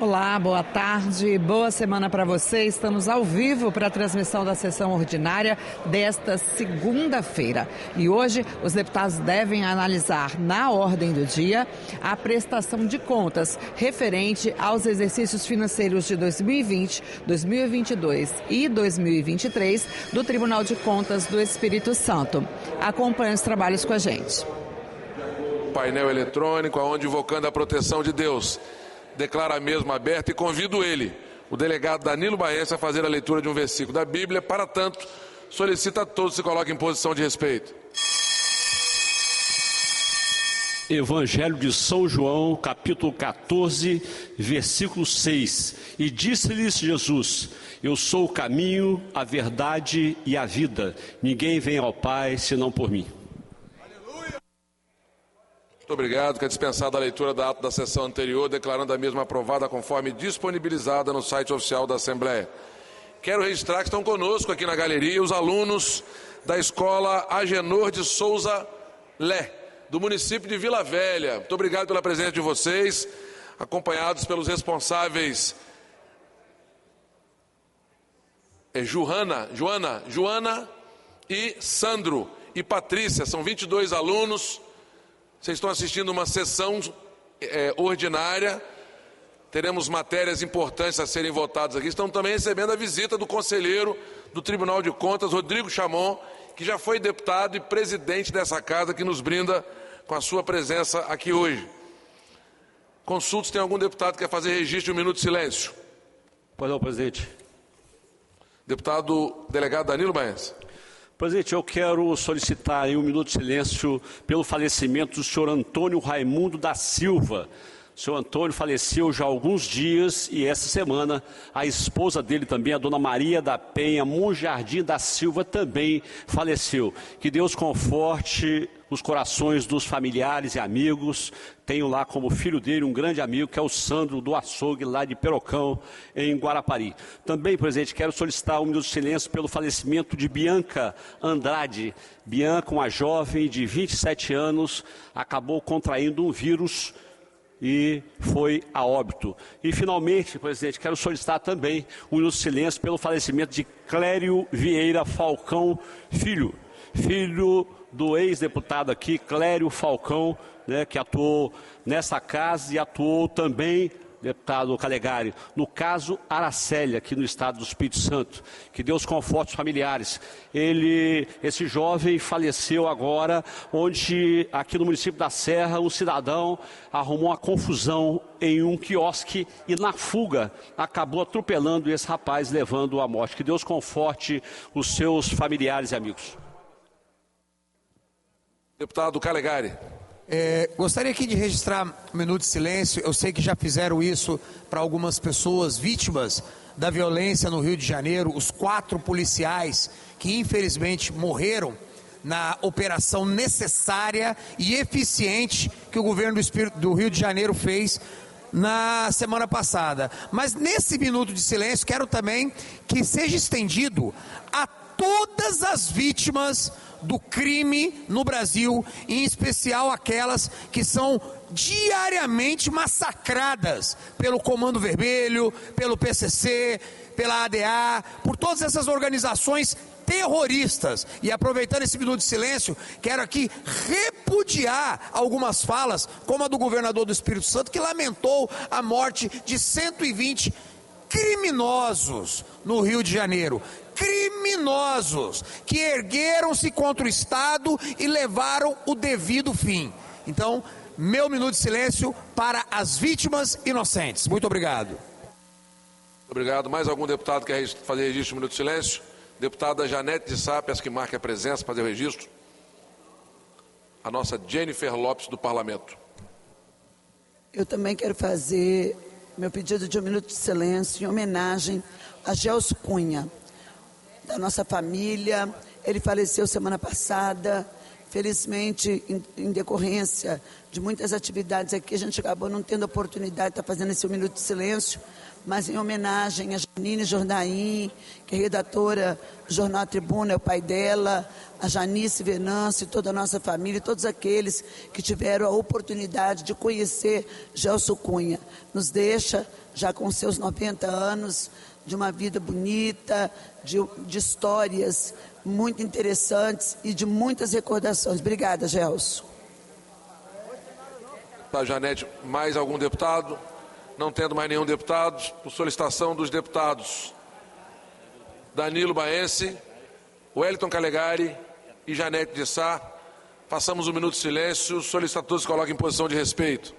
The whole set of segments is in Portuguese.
Olá, boa tarde, boa semana para você. Estamos ao vivo para a transmissão da sessão ordinária desta segunda-feira. E hoje os deputados devem analisar na ordem do dia a prestação de contas referente aos exercícios financeiros de 2020, 2022 e 2023 do Tribunal de Contas do Espírito Santo. Acompanhe os trabalhos com a gente. Painel eletrônico, onde invocando a proteção de Deus, declara a mesma aberta e convido ele, o delegado Danilo Baense, a fazer a leitura de um versículo da Bíblia. Para tanto, solicita a todos se coloquem em posição de respeito. Evangelho de São João, capítulo 14, versículo 6. E disse-lhes Jesus: eu sou o caminho, a verdade e a vida. Ninguém vem ao Pai senão por mim. Muito obrigado. Quer dispensar da leitura da ata da sessão anterior, declarando a mesma aprovada conforme disponibilizada no site oficial da Assembleia. Quero registrar que estão conosco aqui na galeria os alunos da Escola Agenor de Souza Lé, do município de Vila Velha. Muito obrigado pela presença de vocês, acompanhados pelos responsáveis Joana e Sandro e Patrícia. São 22 alunos. Vocês estão assistindo uma sessão ordinária, teremos matérias importantes a serem votadas aqui. Estão também recebendo a visita do conselheiro do Tribunal de Contas, Rodrigo Chamon, que já foi deputado e presidente dessa casa, que nos brinda com a sua presença aqui hoje. Consulto se tem algum deputado que quer fazer registro de um minuto de silêncio. Pois não, presidente. Deputado delegado Danilo Baense. Presidente, eu quero solicitar um minuto de silêncio pelo falecimento do senhor Antônio Raimundo da Silva. O senhor Antônio faleceu já há alguns dias e essa semana a esposa dele também, a dona Maria da Penha Monjardim da Silva, também faleceu. Que Deus conforte os corações dos familiares e amigos. Tenho lá como filho dele um grande amigo, que é o Sandro do Açougue, lá de Perocão, em Guarapari. Também, presidente, quero solicitar um minuto de silêncio pelo falecimento de Bianca Andrade. Bianca, uma jovem de 27 anos, acabou contraindo um vírus e foi a óbito. E, finalmente, presidente, quero solicitar também um minuto de silêncio pelo falecimento de Clério Vieira Falcão Filho do ex-deputado aqui, Clério Falcão, né, que atuou nessa casa e atuou também, deputado Calegari, no caso Aracélia, aqui no estado do Espírito Santo. Que Deus conforte os familiares. Esse jovem faleceu agora, onde aqui no município da Serra, um cidadão arrumou uma confusão em um quiosque e na fuga acabou atropelando esse rapaz, levando-o à morte. Que Deus conforte os seus familiares e amigos. Deputado Calegari. Gostaria aqui de registrar um minuto de silêncio. Eu sei que já fizeram isso para algumas pessoas vítimas da violência no Rio de Janeiro, os 4 policiais que infelizmente morreram na operação necessária e eficiente que o governo do Rio de Janeiro fez na semana passada. Mas nesse minuto de silêncio quero também que seja estendido a todas as vítimas do crime no Brasil, em especial aquelas que são diariamente massacradas pelo Comando Vermelho, pelo PCC, pela ADA, por todas essas organizações terroristas. E aproveitando esse minuto de silêncio, quero aqui repudiar algumas falas, como a do governador do Espírito Santo, que lamentou a morte de 120 criminosos no Rio de Janeiro. Criminosos que ergueram-se contra o Estado e levaram o devido fim. Então, meu minuto de silêncio para as vítimas inocentes. Muito obrigado. Obrigado. Mais algum deputado quer fazer registro de minuto de silêncio? Deputada Janete de Sá, peço que marque a presença, fazer o registro. A nossa Jennifer Lopes, do Parlamento. Eu também quero fazer meu pedido de um minuto de silêncio em homenagem a Gelson Cunha, da nossa família. Ele faleceu semana passada. Felizmente, em decorrência de muitas atividades aqui, a gente acabou não tendo a oportunidade de estar fazendo esse minuto de silêncio, mas em homenagem a Janine Jordaim, que é redatora do Jornal Tribuna, é o pai dela, a Janice Venâncio, toda a nossa família, todos aqueles que tiveram a oportunidade de conhecer Gelson Cunha. Nos deixa, já com seus 90 anos, de uma vida bonita, de histórias muito interessantes e de muitas recordações. Obrigada, Gelson. Tá, Janete, mais algum deputado? Não tendo mais nenhum deputado, por solicitação dos deputados Danilo Baense, Wellington Calegari e Janete de Sá, façamos um minuto de silêncio. Os solicitadores se colocam em posição de respeito.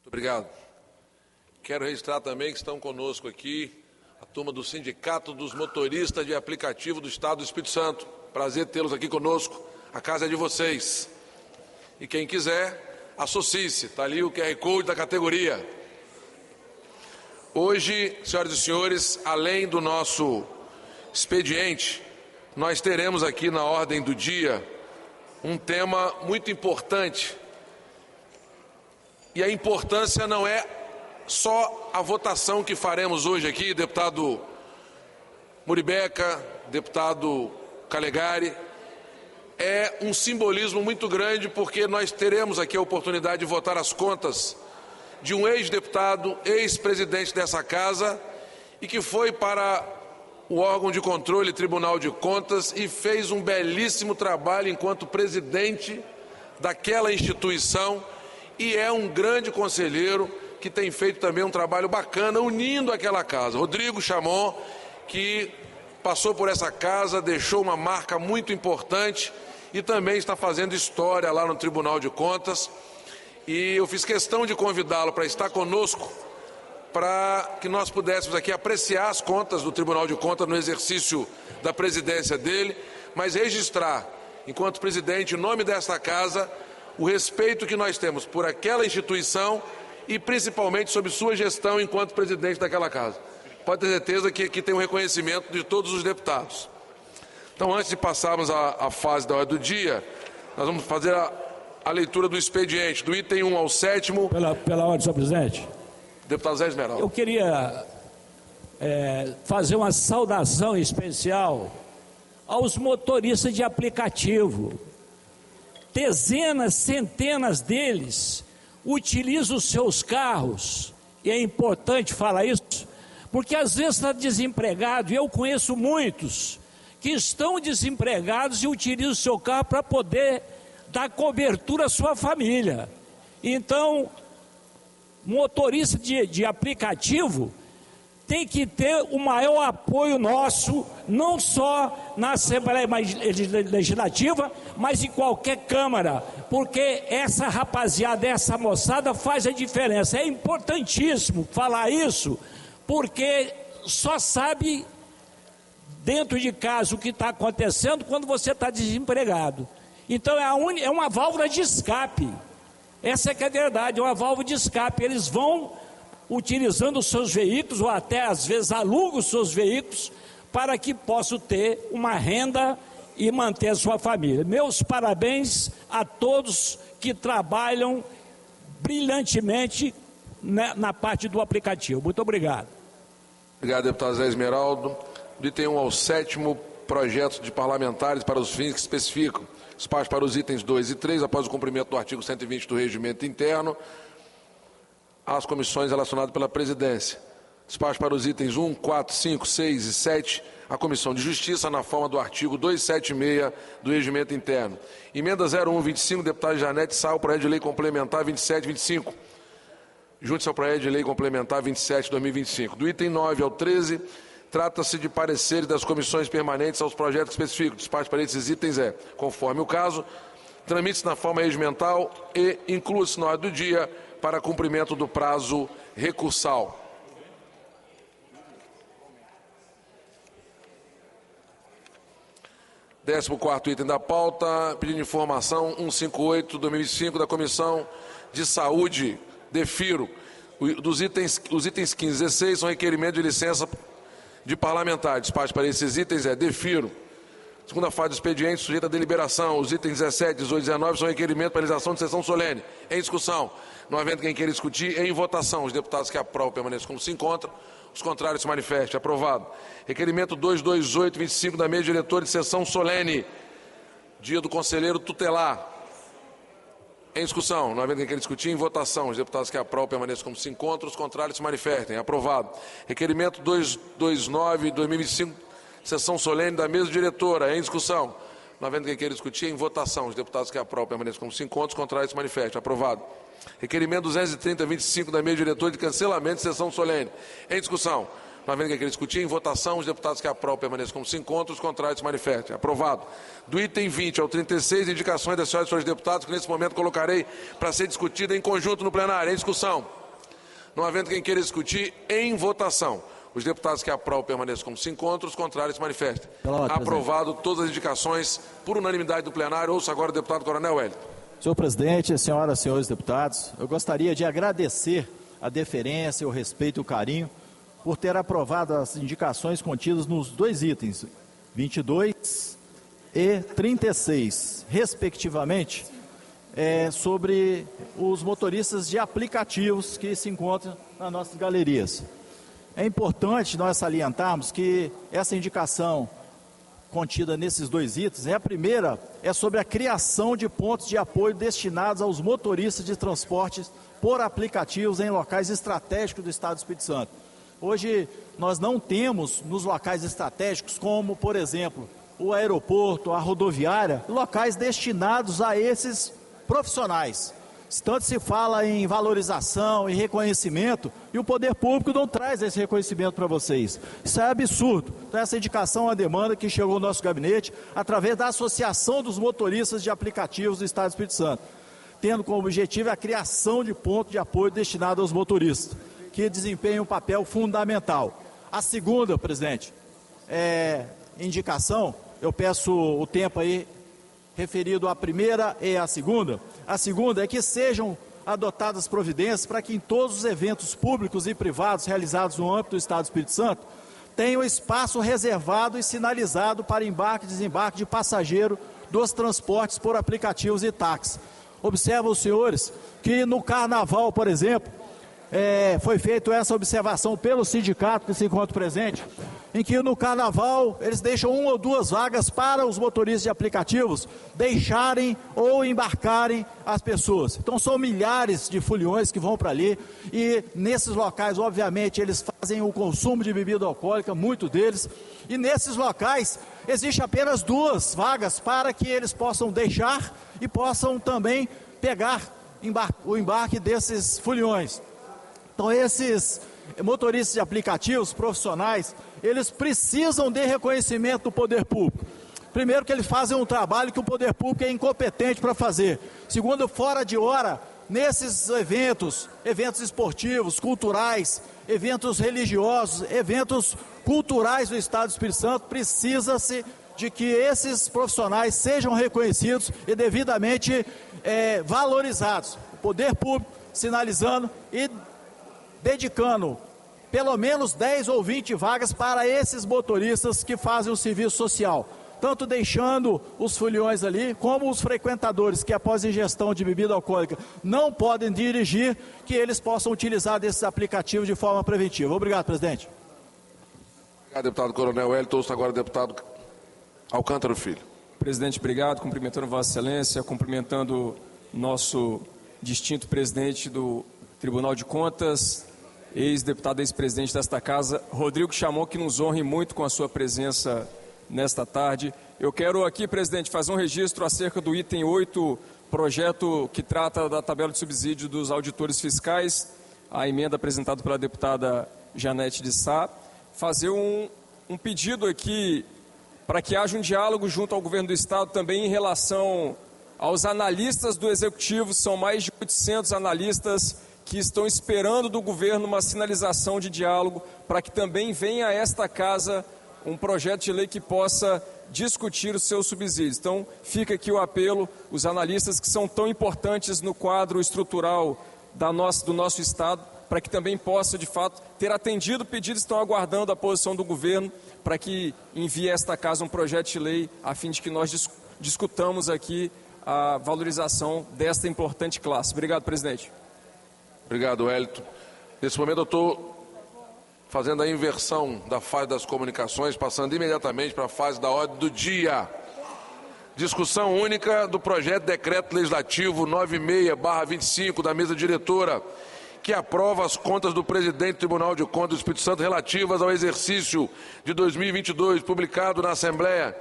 Obrigado. Quero registrar também que estão conosco aqui a turma do Sindicato dos Motoristas de Aplicativo do Estado do Espírito Santo. Prazer tê-los aqui conosco. A casa é de vocês. E quem quiser, associe-se. Está ali o QR Code da categoria. Hoje, senhoras e senhores, além do nosso expediente, nós teremos aqui na ordem do dia um tema muito importante. E a importância não é só a votação que faremos hoje aqui, deputado Muribeca, deputado Calegari, é um simbolismo muito grande, porque nós teremos aqui a oportunidade de votar as contas de um ex-deputado, ex-presidente dessa casa, e que foi para o órgão de controle, Tribunal de Contas, e fez um belíssimo trabalho enquanto presidente daquela instituição. E é um grande conselheiro que tem feito também um trabalho bacana unindo aquela casa. Rodrigo Chamon, que passou por essa casa, deixou uma marca muito importante e também está fazendo história lá no Tribunal de Contas. E eu fiz questão de convidá-lo para estar conosco, para que nós pudéssemos aqui apreciar as contas do Tribunal de Contas no exercício da presidência dele, mas registrar, enquanto presidente, em nome desta casa, o respeito que nós temos por aquela instituição e principalmente sobre sua gestão enquanto presidente daquela casa. Pode ter certeza que aqui tem um reconhecimento de todos os deputados. Então, antes de passarmos à fase da ordem do dia, nós vamos fazer a leitura do expediente, do item 1 ao 7º. Pela ordem, senhor presidente. Deputado Zé Esmeralda. Eu queria fazer uma saudação especial aos motoristas de aplicativo. Dezenas, centenas deles utilizam os seus carros, e é importante falar isso, porque às vezes está desempregado, e eu conheço muitos que estão desempregados e utilizam o seu carro para poder dar cobertura à sua família. Então, motorista de aplicativo tem que ter o maior apoio nosso, não só na Assembleia Legislativa, mas em qualquer Câmara, porque essa rapaziada, essa moçada faz a diferença. É importantíssimo falar isso, porque só sabe dentro de casa o que está acontecendo quando você está desempregado. Então é uma válvula de escape. Essa é que é a verdade, é uma válvula de escape. Eles vão utilizando os seus veículos, ou até às vezes alugam os seus veículos, para que possam ter uma renda e manter a sua família. Meus parabéns a todos que trabalham brilhantemente na parte do aplicativo. Muito obrigado. Obrigado, deputado Zé Esmeraldo. Do item 1 ao 7º, projetos de parlamentares para os fins que especificam espaço para os itens 2 e 3, após o cumprimento do artigo 120 do Regimento Interno, às comissões relacionadas pela presidência. Despacho para os itens 1, 4, 5, 6 e 7, a Comissão de Justiça, na forma do artigo 276 do Regimento Interno. Emenda 0125, deputada Janete Sá, ao projeto de lei complementar 2725. Junte-se ao projeto de lei complementar 27/2025. Do item 9 ao 13, Trata-se de pareceres das comissões permanentes aos projetos específicos. Despacho para esses itens conforme o caso, tramite-se na forma regimental e inclua-se na ordem do dia para cumprimento do prazo recursal. Décimo quarto item da pauta, pedido de informação 158/2025 da Comissão de Saúde, defiro. Os itens 15 e 16 são requerimento de licença de parlamentar. Despacho para esses itens defiro. Segunda fase do expediente, sujeita a deliberação. Os itens 17, 18 e 19 são requerimento para realização de sessão solene. Em discussão. Não havendo quem queira discutir, em votação. Os deputados que aprovam permaneçam como se encontram. Os contrários se manifestem. Aprovado. Requerimento 228/25 da mesa diretora de sessão solene. Dia do conselheiro tutelar. Em discussão. Não havendo quem queira discutir, em votação. Os deputados que aprovam permaneçam como se encontram. Os contrários se manifestem. Aprovado. Requerimento 229/2025, sessão solene da mesa diretora. Em discussão. Não havendo quem queira discutir, em votação. Os deputados que aprovam permaneçam como se encontram. Os contrários se manifestem. Aprovado. Requerimento 230/25 da mesa diretora de cancelamento de sessão solene. Em discussão. Não havendo quem queira discutir, em votação, os deputados que aprovam permaneçam como se encontram, os contrários se manifestem. Aprovado. Do item 20 ao 36, indicações das senhoras e senhores deputados, que nesse momento colocarei para ser discutida em conjunto no plenário. Em discussão. Não havendo quem queira discutir, em votação. Os deputados que aprovam permaneçam como se encontram, os contrários se manifestem. Aprovado todas as indicações por unanimidade do plenário. Ouço agora o deputado Coronel Wellington. Senhor presidente, senhoras e senhores deputados, eu gostaria de agradecer a deferência, o respeito e o carinho por ter aprovado as indicações contidas nos dois itens, 22 e 36, respectivamente, sobre os motoristas de aplicativos que se encontram nas nossas galerias. É importante nós salientarmos que essa indicação contida nesses dois itens, a primeira é sobre a criação de pontos de apoio destinados aos motoristas de transportes por aplicativos em locais estratégicos do Estado do Espírito Santo. Hoje nós não temos nos locais estratégicos, como por exemplo o aeroporto, a rodoviária, locais destinados a esses profissionais. Tanto se fala em valorização e reconhecimento, e o poder público não traz esse reconhecimento para vocês. Isso é absurdo. Então essa indicação é uma demanda que chegou ao nosso gabinete através da Associação dos Motoristas de Aplicativos do Estado do Espírito Santo, tendo como objetivo a criação de ponto de apoio destinado aos motoristas, que desempenham um papel fundamental. A segunda, presidente, indicação, eu peço o tempo aí referido à primeira e à segunda. A segunda é que sejam adotadas providências para que em todos os eventos públicos e privados realizados no âmbito do Estado do Espírito Santo tenham espaço reservado e sinalizado para embarque e desembarque de passageiro dos transportes por aplicativos e táxis. Observam os senhores que no Carnaval, por exemplo, foi feita essa observação pelo sindicato que se encontra presente, em que no Carnaval eles deixam 1 ou 2 vagas para os motoristas de aplicativos deixarem ou embarcarem as pessoas. Então são milhares de foliões que vão para ali e nesses locais, obviamente, eles fazem o consumo de bebida alcoólica, muitos deles, e nesses locais existe apenas 2 vagas para que eles possam deixar e possam também pegar o embarque desses foliões. Então esses motoristas de aplicativos profissionais, eles precisam de reconhecimento do poder público. Primeiro que eles fazem um trabalho que o poder público é incompetente para fazer. Segundo, fora de hora, nesses eventos esportivos, culturais, eventos religiosos, eventos culturais do Estado do Espírito Santo, precisa-se de que esses profissionais sejam reconhecidos e devidamente valorizados. O poder público sinalizando e dedicando pelo menos 10 ou 20 vagas para esses motoristas que fazem o serviço social, tanto deixando os foliões ali, como os frequentadores que após ingestão de bebida alcoólica não podem dirigir, que eles possam utilizar desses aplicativos de forma preventiva. Obrigado, presidente. Obrigado, deputado Coronel Wellington. Ouço agora o deputado Alcântara Filho. Presidente, obrigado. Cumprimentando Vossa Excelência, cumprimentando nosso distinto presidente do Tribunal de Contas, ex-deputado, ex-presidente desta casa, Rodrigo Chamon, que nos honre muito com a sua presença nesta tarde. Eu quero aqui, presidente, fazer um registro acerca do item 8, projeto que trata da tabela de subsídio dos auditores fiscais, a emenda apresentada pela deputada Janete de Sá, fazer um pedido aqui para que haja um diálogo junto ao governo do Estado também em relação aos analistas do Executivo. São mais de 800 analistas que estão esperando do governo uma sinalização de diálogo para que também venha a esta casa um projeto de lei que possa discutir os seus subsídios. Então, fica aqui o apelo, os analistas que são tão importantes no quadro estrutural do nosso Estado, para que também possa, de fato, ter atendido o pedido, estão aguardando a posição do governo para que envie a esta casa um projeto de lei a fim de que nós discutamos aqui a valorização desta importante classe. Obrigado, presidente. Obrigado, Wellington. Nesse momento eu estou fazendo a inversão da fase das comunicações, passando imediatamente para a fase da ordem do dia. Discussão única do projeto de decreto legislativo 96/25 da mesa diretora, que aprova as contas do presidente do Tribunal de Contas do Espírito Santo relativas ao exercício de 2022, publicado na Assembleia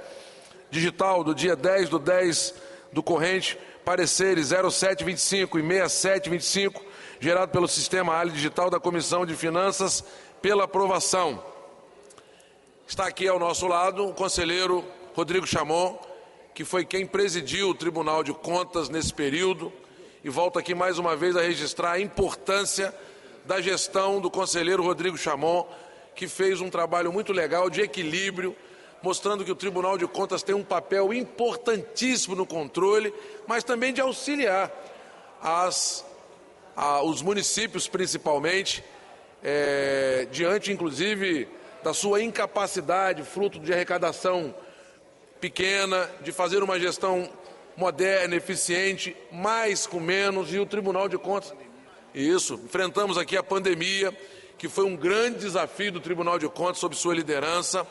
Digital do dia 10/10 do corrente, pareceres 0725 e 6725, gerado pelo Sistema Ali Digital da Comissão de Finanças, pela aprovação. Está aqui ao nosso lado o conselheiro Rodrigo Chamon, que foi quem presidiu o Tribunal de Contas nesse período, e volto aqui mais uma vez a registrar a importância da gestão do conselheiro Rodrigo Chamon, que fez um trabalho muito legal de equilíbrio, mostrando que o Tribunal de Contas tem um papel importantíssimo no controle, mas também de auxiliar os municípios, principalmente, diante, inclusive, da sua incapacidade, fruto de arrecadação pequena, de fazer uma gestão moderna, eficiente, mais com menos, e o Tribunal de Contas. Isso, enfrentamos aqui a pandemia, que foi um grande desafio do Tribunal de Contas sob sua liderança,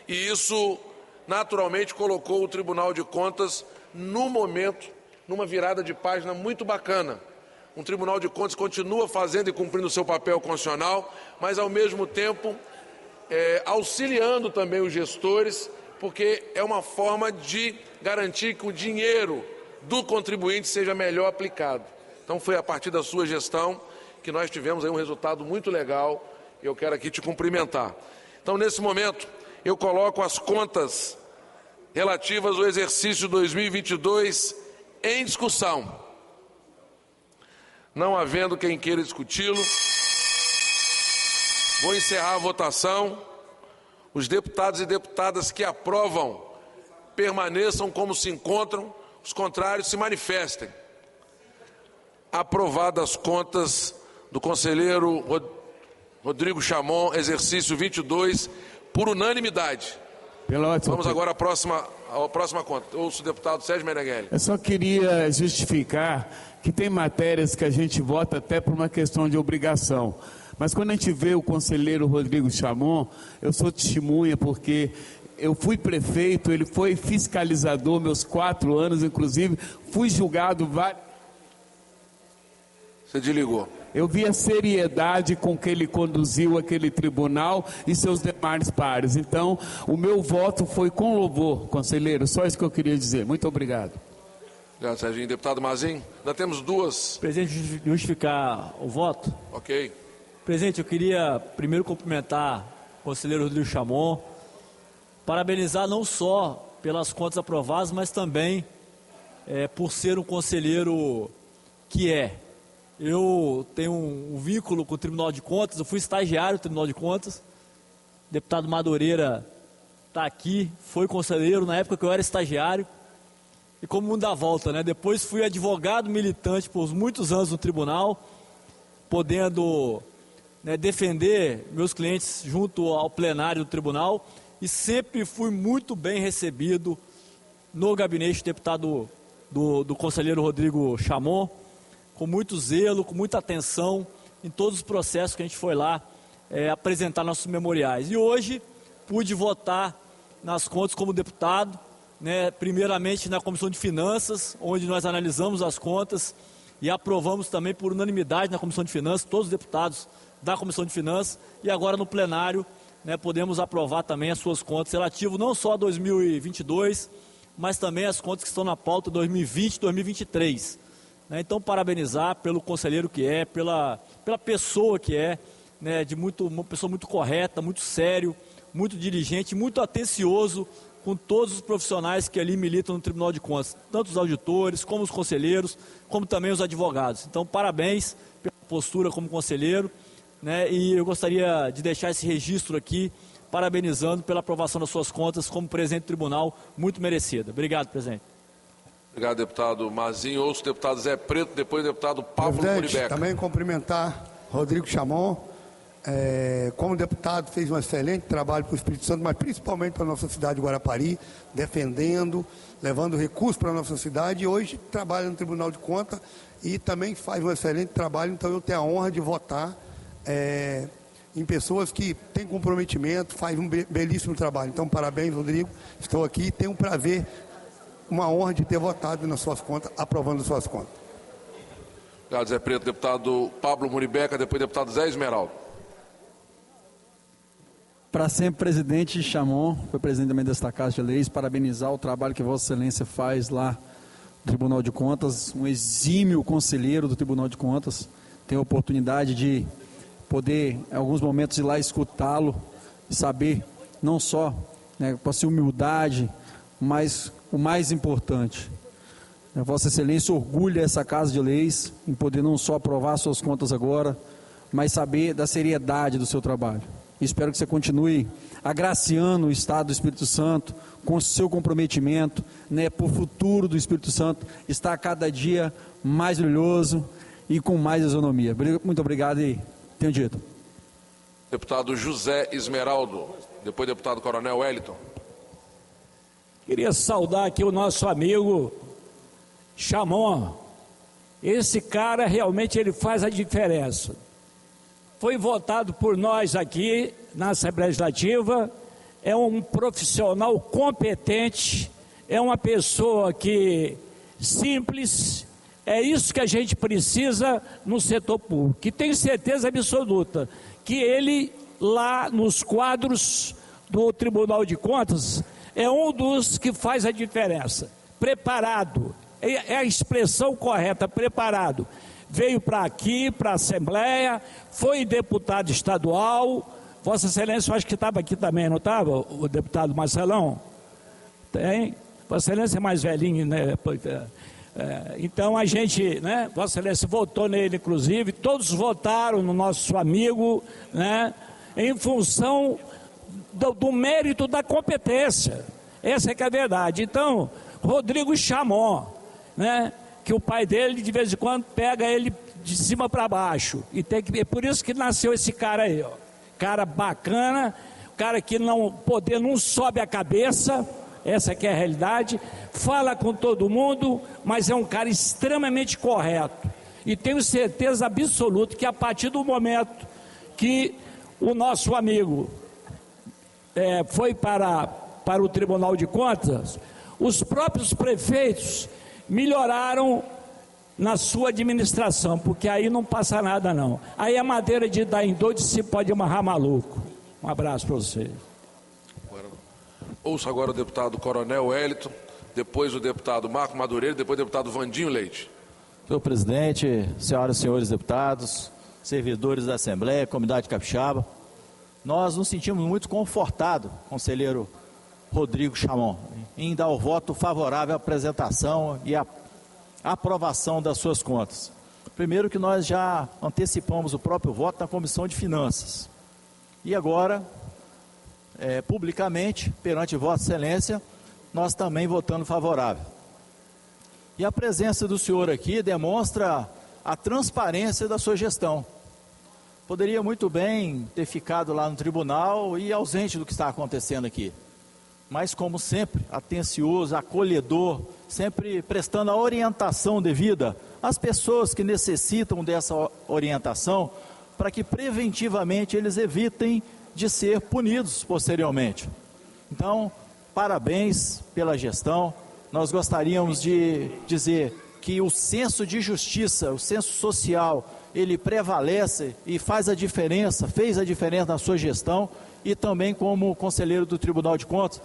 e isso naturalmente colocou o Tribunal de Contas no momento, numa virada de página muito bacana. Um Tribunal de Contas continua fazendo e cumprindo o seu papel constitucional, mas ao mesmo tempo auxiliando também os gestores, porque é uma forma de garantir que o dinheiro do contribuinte seja melhor aplicado. Então foi a partir da sua gestão que nós tivemos aí um resultado muito legal, e eu quero aqui te cumprimentar. Então, nesse momento, eu coloco as contas relativas ao exercício 2022 em discussão. Não havendo quem queira discuti-lo, vou encerrar a votação. Os deputados e deputadas que aprovam permaneçam como se encontram, os contrários se manifestem. Aprovadas as contas do conselheiro Rodrigo Chamon, exercício 22, por unanimidade. Vamos agora à próxima conta. Ouço o deputado Sérgio Meneghel. Eu só queria justificar que tem matérias que a gente vota até por uma questão de obrigação. Mas quando a gente vê o conselheiro Rodrigo Chamon, eu sou testemunha porque eu fui prefeito, ele foi fiscalizador meus 4 anos, inclusive fui julgado várias... Você desligou. Eu vi a seriedade com que ele conduziu aquele tribunal e seus demais pares. Então, o meu voto foi com louvor, conselheiro. Só isso que eu queria dizer. Muito obrigado. Obrigado, Serginho. Deputado Mazin, ainda temos duas. Presidente, justificar o voto. Ok. Presidente, eu queria primeiro cumprimentar o conselheiro Rodrigo Chamon, parabenizar não só pelas contas aprovadas, mas também por ser um conselheiro que é. Eu tenho um vínculo com o Tribunal de Contas, eu fui estagiário do Tribunal de Contas, o deputado Madureira está aqui, foi conselheiro na época que eu era estagiário, e como mundo dá volta, né? Depois fui advogado militante por muitos anos no tribunal, podendo defender meus clientes junto ao plenário do tribunal, e sempre fui muito bem recebido no gabinete do deputado do conselheiro Rodrigo Chamon, com muito zelo, com muita atenção em todos os processos que a gente foi lá apresentar nossos memoriais. E hoje pude votar nas contas como deputado, primeiramente na Comissão de Finanças, onde nós analisamos as contas e aprovamos também por unanimidade na Comissão de Finanças, todos os deputados da Comissão de Finanças, e agora no plenário podemos aprovar também as suas contas relativas não só a 2022, mas também as contas que estão na pauta 2020 e 2023. Então, parabenizar pelo conselheiro que é, pela pessoa que é, uma pessoa muito correta, muito sério, muito diligente, muito atencioso com todos os profissionais que ali militam no Tribunal de Contas, tanto os auditores, como os conselheiros, como também os advogados. Então, parabéns pela postura como conselheiro, né? E eu gostaria de deixar esse registro aqui, parabenizando pela aprovação das suas contas como presidente do tribunal, muito merecida. Obrigado, presidente. Obrigado, deputado Mazinho. Ouço o deputado Zé Preto, depois o deputado Pablo Muribeca. Também cumprimentar Rodrigo Chamon. Como deputado, fez um excelente trabalho para o Espírito Santo, mas principalmente para a nossa cidade de Guarapari, defendendo, levando recursos para a nossa cidade, e hoje trabalha no Tribunal de Contas e também faz um excelente trabalho. Então eu tenho a honra de votar em pessoas que têm comprometimento, faz um belíssimo trabalho. Então parabéns, Rodrigo, estou aqui e tenho um prazer, uma honra de ter votado nas suas contas, aprovando suas contas. Obrigado, Zé Preto. Deputado Pablo Muribeca, depois deputado Zé Esmeraldo. Para sempre, presidente Chamon, foi presidente também desta Casa de Leis, parabenizar o trabalho que Vossa Excelência faz lá no Tribunal de Contas, um exímio conselheiro do Tribunal de Contas, tem a oportunidade de poder, em alguns momentos, ir lá escutá-lo e saber, não só, né, com a sua humildade, mas o mais importante, Vossa Excelência orgulha essa Casa de Leis em poder não só aprovar suas contas agora, mas saber da seriedade do seu trabalho. Espero que você continue agraciando o Estado do Espírito Santo com o seu comprometimento, né, para o futuro do Espírito Santo estar cada dia mais brilhoso e com mais isonomia. Muito obrigado e tenho dito. Deputado José Esmeraldo, depois deputado Coronel Wellington. Queria saudar aqui o nosso amigo Chamon. Esse cara realmente ele faz a diferença. Foi votado por nós aqui na Assembleia Legislativa, é um profissional competente, é uma pessoa que simples, é isso que a gente precisa no setor público. E tenho certeza absoluta que ele, lá nos quadros do Tribunal de Contas, é um dos que faz a diferença. Preparado, é a expressão correta, preparado. Veio para aqui, para a Assembleia, foi deputado estadual. Vossa Excelência, eu acho que estava aqui também, não estava, o deputado Marcelão? Tem. Vossa Excelência é mais velhinho, né? Então a gente, né? Vossa Excelência votou nele, inclusive, todos votaram no nosso amigo, né? Em função do mérito da competência. Essa é que é a verdade. Então, Rodrigo Chamon, né? Que o pai dele, de vez em quando, pega ele de cima para baixo. E tem que, é por isso que nasceu esse cara aí, ó. Cara bacana, cara que não sobe a cabeça, essa que é a realidade, fala com todo mundo, mas é um cara extremamente correto. E tenho certeza absoluta que a partir do momento que o nosso amigo foi para o Tribunal de Contas, os próprios prefeitos melhoraram na sua administração, porque aí não passa nada não. Aí a madeira de dar em doido se pode amarrar maluco. Um abraço para vocês. Ouço agora o deputado Coronel Wellington, depois o deputado Marco Madureira, depois o deputado Vandinho Leite. Senhor presidente, senhoras e senhores deputados, servidores da Assembleia, comunidade capixaba, nós nos sentimos muito confortados, conselheiro Rodrigo Chamon, em dar o voto favorável à apresentação e à aprovação das suas contas. Primeiro que nós já antecipamos o próprio voto na Comissão de Finanças. E agora, publicamente, perante Vossa Excelência, nós também votando favorável. E a presença do senhor aqui demonstra a transparência da sua gestão. Poderia muito bem ter ficado lá no tribunal e ausente do que está acontecendo aqui. Mas, como sempre, atencioso, acolhedor, sempre prestando a orientação devida às pessoas que necessitam dessa orientação, para que preventivamente eles evitem de ser punidos posteriormente. Então, parabéns pela gestão. Nós gostaríamos de dizer que o senso de justiça, o senso social, ele prevalece e faz a diferença, fez a diferença na sua gestão, e também como conselheiro do Tribunal de Contas,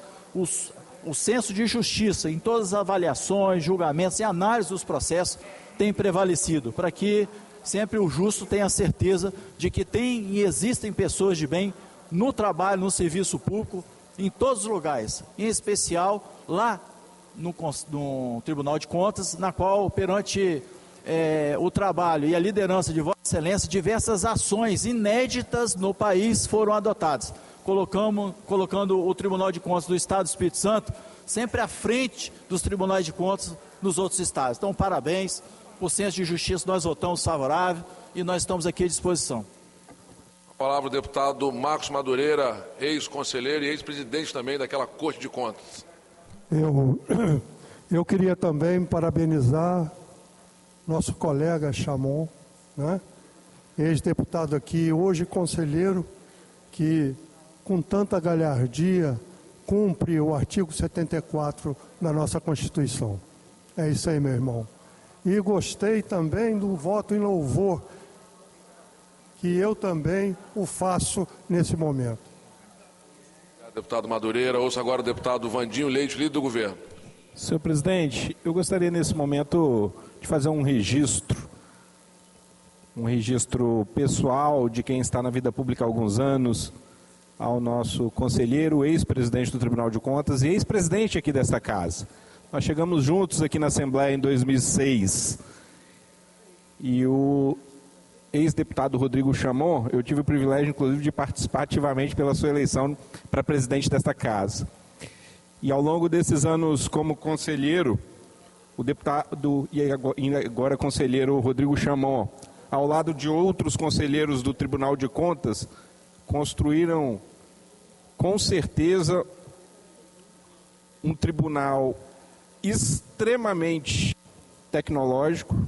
o senso de justiça em todas as avaliações, julgamentos e análise dos processos tem prevalecido, para que sempre o justo tenha certeza de que tem e existem pessoas de bem no trabalho, no serviço público, em todos os lugares, em especial lá no Tribunal de Contas, na qual, perante o trabalho e a liderança de Vossa Excelência, diversas ações inéditas no país foram adotadas, colocando o Tribunal de Contas do Estado do Espírito Santo sempre à frente dos tribunais de contas nos outros estados. Então, parabéns, por senso de justiça nós votamos favorável e nós estamos aqui à disposição. A palavra o deputado Marcos Madureira, ex-conselheiro e ex-presidente também daquela Corte de Contas. Eu queria também parabenizar nosso colega Chamon, né? Ex-deputado aqui, hoje conselheiro, que com tanta galhardia cumpre o artigo 74 da nossa Constituição. É isso aí, meu irmão. E gostei também do voto em louvor, que eu também o faço nesse momento. Deputado Madureira, ouça agora o deputado Vandinho Leite, líder do governo. Senhor presidente, eu gostaria nesse momento de fazer um registro pessoal de quem está na vida pública há alguns anos, ao nosso conselheiro, ex-presidente do Tribunal de Contas e ex-presidente aqui desta casa. Nós chegamos juntos aqui na Assembleia em 2006 e o ex-deputado Rodrigo Chamon, eu tive o privilégio, inclusive, de participar ativamente pela sua eleição para presidente desta casa. E ao longo desses anos como conselheiro, o deputado e agora conselheiro Rodrigo Chamon, ao lado de outros conselheiros do Tribunal de Contas, construíram, com certeza, um tribunal extremamente tecnológico,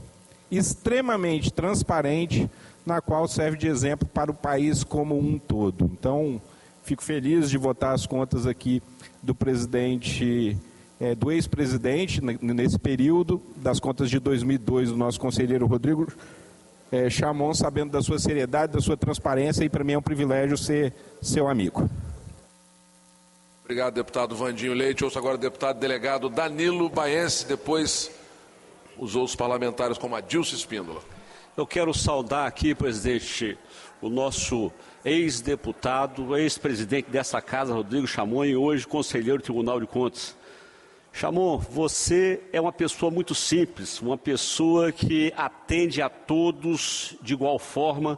extremamente transparente, na qual serve de exemplo para o país como um todo. Então, fico feliz de votar as contas aqui do presidente, do ex-presidente, nesse período, das contas de 2002, do nosso conselheiro Rodrigo Chamon, sabendo da sua seriedade, da sua transparência, e para mim é um privilégio ser seu amigo. Obrigado, deputado Vandinho Leite. Ouço agora o deputado delegado Danilo Baense, depois os outros parlamentares como Adilson Espíndola. Eu quero saudar aqui, presidente, o nosso ex-deputado, ex-presidente dessa casa, Rodrigo Chamon, e hoje conselheiro do Tribunal de Contas. Chamon, você é uma pessoa muito simples, uma pessoa que atende a todos de igual forma,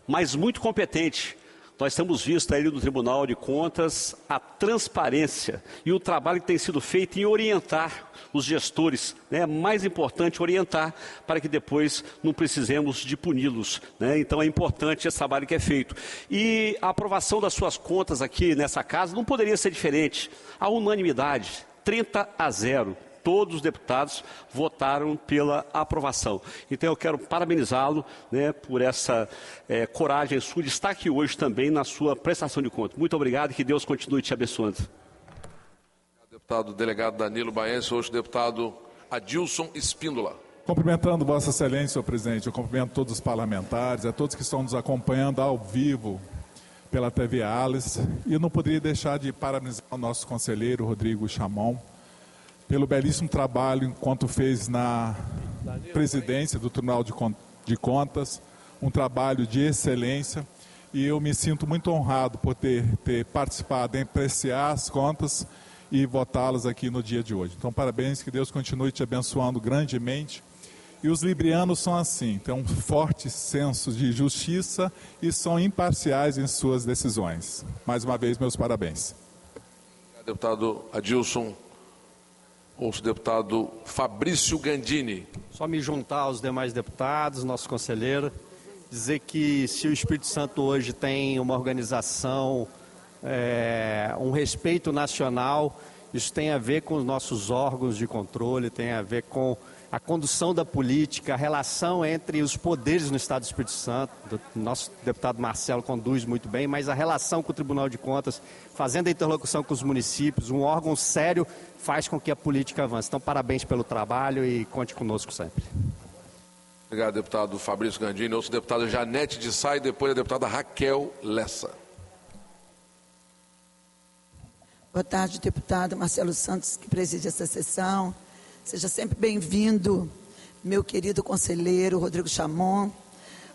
mas muito competente. Nós temos visto aí no Tribunal de Contas a transparência e o trabalho que tem sido feito em orientar os gestores, né? É mais importante orientar para que depois não precisemos de puni-los, né? Então é importante esse trabalho que é feito. E a aprovação das suas contas aqui nessa casa não poderia ser diferente. A unanimidade, 30-0. Todos os deputados votaram pela aprovação. Então eu quero parabenizá-lo, né, por essa coragem sua de estar aqui hoje também na sua prestação de contas. Muito obrigado e que Deus continue te abençoando. Deputado delegado Danilo Baense, hoje deputado Adilson Espíndola. Cumprimentando Vossa Excelência, senhor presidente, eu cumprimento todos os parlamentares, a todos que estão nos acompanhando ao vivo pela TV Alice, e eu não poderia deixar de parabenizar o nosso conselheiro Rodrigo Chamon pelo belíssimo trabalho enquanto fez na presidência do Tribunal de Contas, um trabalho de excelência, e eu me sinto muito honrado por ter participado em apreciar as contas e votá-las aqui no dia de hoje. Então, parabéns, que Deus continue te abençoando grandemente. E os librianos são assim, têm um forte senso de justiça e são imparciais em suas decisões. Mais uma vez, meus parabéns. Deputado Adilson. Ouço o deputado Fabrício Gandini. Só me juntar aos demais deputados, nosso conselheiro, dizer que se o Espírito Santo hoje tem uma organização, um respeito nacional, isso tem a ver com os nossos órgãos de controle, tem a ver com a condução da política, a relação entre os poderes no Estado do Espírito Santo. O nosso deputado Marcelo conduz muito bem, mas a relação com o Tribunal de Contas, fazendo a interlocução com os municípios, um órgão sério, faz com que a política avance. Então, parabéns pelo trabalho e conte conosco sempre. Obrigado, deputado Fabrício Gandini. Ouço a deputada Janete de Sá e depois a deputada Raquel Lessa. Boa tarde, deputado Marcelo Santos, que preside essa sessão. Seja sempre bem-vindo, meu querido conselheiro Rodrigo Chamon.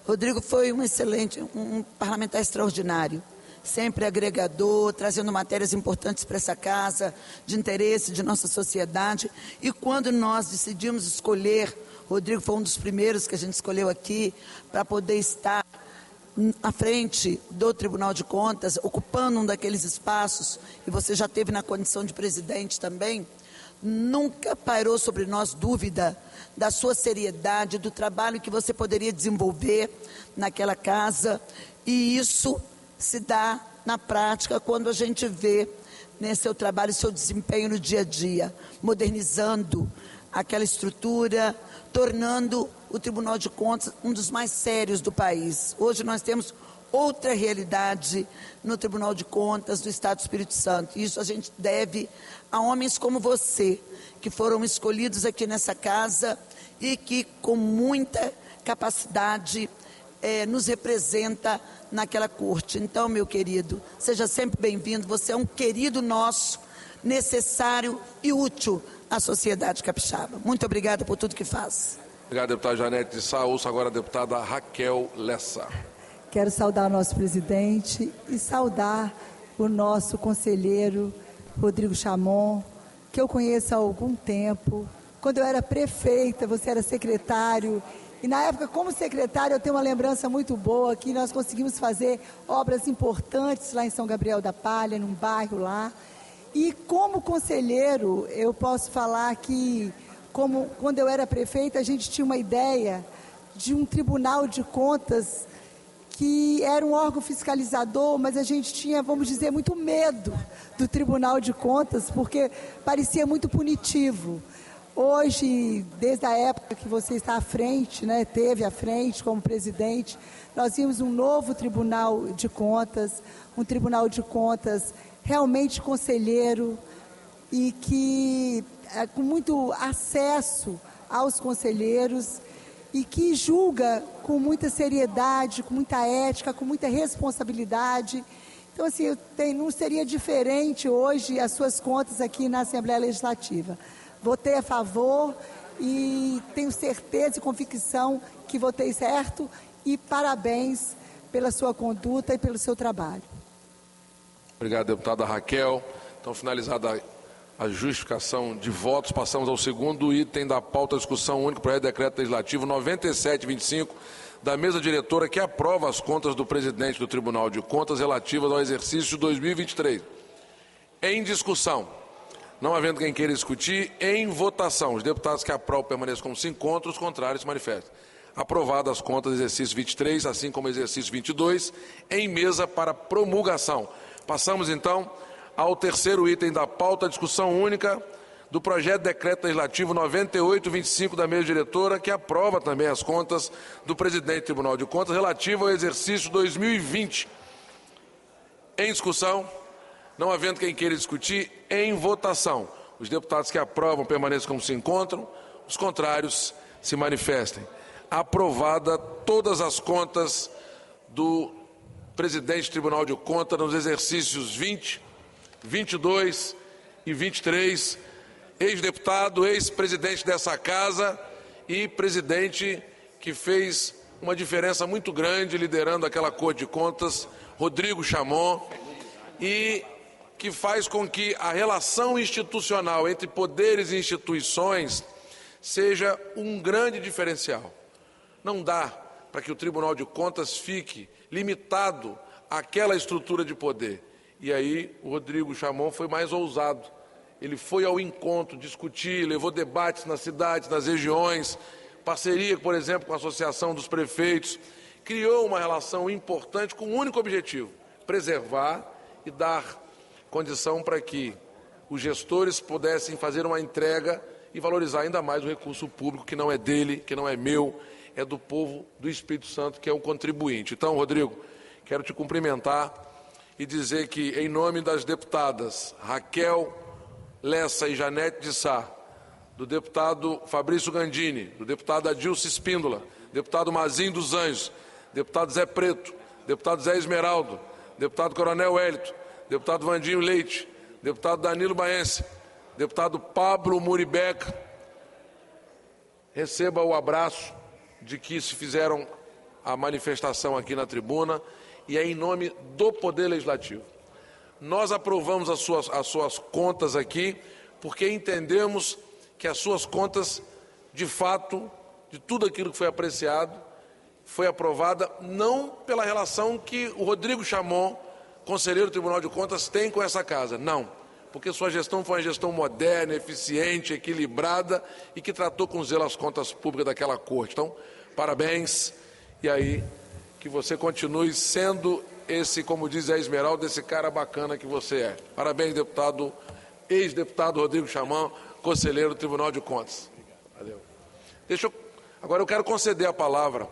Rodrigo foi um parlamentar extraordinário. sempre agregador, trazendo matérias importantes para essa casa, de interesse de nossa sociedade. E quando nós decidimos escolher, Rodrigo foi um dos primeiros que a gente escolheu aqui, para poder estar à frente do Tribunal de Contas, ocupando um daqueles espaços, e você já teve na condição de presidente também, nunca pairou sobre nós dúvida da sua seriedade, do trabalho que você poderia desenvolver naquela casa, e isso se dá na prática quando a gente vê, né, seu trabalho, seu desempenho no dia a dia, modernizando aquela estrutura, tornando o Tribunal de Contas um dos mais sérios do país. Hoje nós temos outra realidade no Tribunal de Contas do Estado do Espírito Santo. Isso a gente deve a homens como você, que foram escolhidos aqui nessa casa e que com muita capacidade nos representa naquela corte. Então, meu querido, seja sempre bem-vindo. Você é um querido nosso, necessário e útil à sociedade capixaba. Muito obrigada por tudo que faz. Obrigado, deputada Janete de Sá. Ouço agora a deputada Raquel Lessa. Quero saudar o nosso presidente e saudar o nosso conselheiro Rodrigo Chamon, que eu conheço há algum tempo. Quando eu era prefeita, você era secretário. E na época, como secretário, eu tenho uma lembrança muito boa que nós conseguimos fazer obras importantes lá em São Gabriel da Palha, num bairro lá. E como conselheiro, eu posso falar que, quando eu era prefeita, a gente tinha uma ideia de um Tribunal de Contas que era um órgão fiscalizador, mas a gente tinha, vamos dizer, muito medo do Tribunal de Contas, porque parecia muito punitivo. Hoje, desde a época que você está à frente, né, teve à frente como presidente, nós vimos um novo Tribunal de Contas, um Tribunal de Contas realmente conselheiro e que com muito acesso aos conselheiros e que julga com muita seriedade, com muita ética, com muita responsabilidade. Então, assim, não seria diferente hoje as suas contas aqui na Assembleia Legislativa. Votei a favor e tenho certeza e convicção que votei certo e parabéns pela sua conduta e pelo seu trabalho. Obrigado, deputada Raquel. Então, finalizada a justificação de votos, passamos ao segundo item da pauta, discussão única, projeto de decreto legislativo 9725, da mesa diretora, que aprova as contas do presidente do Tribunal de Contas relativas ao exercício de 2023. Em discussão, não havendo quem queira discutir, em votação, os deputados que aprovam permaneçam como se encontram, os contrários se manifestam. Aprovadas as contas do exercício 23, assim como o exercício 22, em mesa para promulgação. Passamos, então, ao terceiro item da pauta, discussão única do projeto de decreto legislativo 9825 da mesa diretora, que aprova também as contas do presidente do Tribunal de Contas relativo ao exercício 2020. Em discussão, não havendo quem queira discutir, em votação. Os deputados que aprovam permaneçam como se encontram, os contrários se manifestem. Aprovada todas as contas do presidente do Tribunal de Contas nos exercícios 20, 22 e 23, ex-deputado, ex-presidente dessa casa e presidente que fez uma diferença muito grande liderando aquela Corte de Contas, Rodrigo Chamon, e que faz com que a relação institucional entre poderes e instituições seja um grande diferencial. Não dá para que o Tribunal de Contas fique limitado àquela estrutura de poder. E aí o Rodrigo Chamon foi mais ousado. Ele foi ao encontro, discutir, levou debates nas cidades, nas regiões, parceria, por exemplo, com a Associação dos Prefeitos, criou uma relação importante com um único objetivo: preservar e dar condição para que os gestores pudessem fazer uma entrega e valorizar ainda mais o recurso público, que não é dele, que não é meu, é do povo do Espírito Santo, que é o contribuinte. Então, Rodrigo, quero te cumprimentar e dizer que, em nome das deputadas Raquel Lessa e Janete de Sá, do deputado Fabrício Gandini, do deputado Adilson Espíndola, deputado Mazinho dos Anjos, deputado Zé Preto, deputado Zé Esmeraldo, deputado Coronel Hélito, deputado Vandinho Leite, deputado Danilo Baense, deputado Pablo Muribeca, receba o abraço de que se fizeram a manifestação aqui na tribuna e é em nome do Poder Legislativo. Nós aprovamos as suas contas aqui porque entendemos que as suas contas, de fato, de tudo aquilo que foi apreciado, foi aprovada não pela relação que o Rodrigo Chamon, conselheiro do Tribunal de Contas, tem com essa casa, não. Porque sua gestão foi uma gestão moderna, eficiente, equilibrada e que tratou com zelo as contas públicas daquela corte. Então, parabéns, e aí que você continue sendo esse, como diz a Esmeralda, esse cara bacana que você é. Parabéns, deputado, ex-deputado Rodrigo Chamon, conselheiro do Tribunal de Contas. Valeu. Agora eu quero conceder a palavra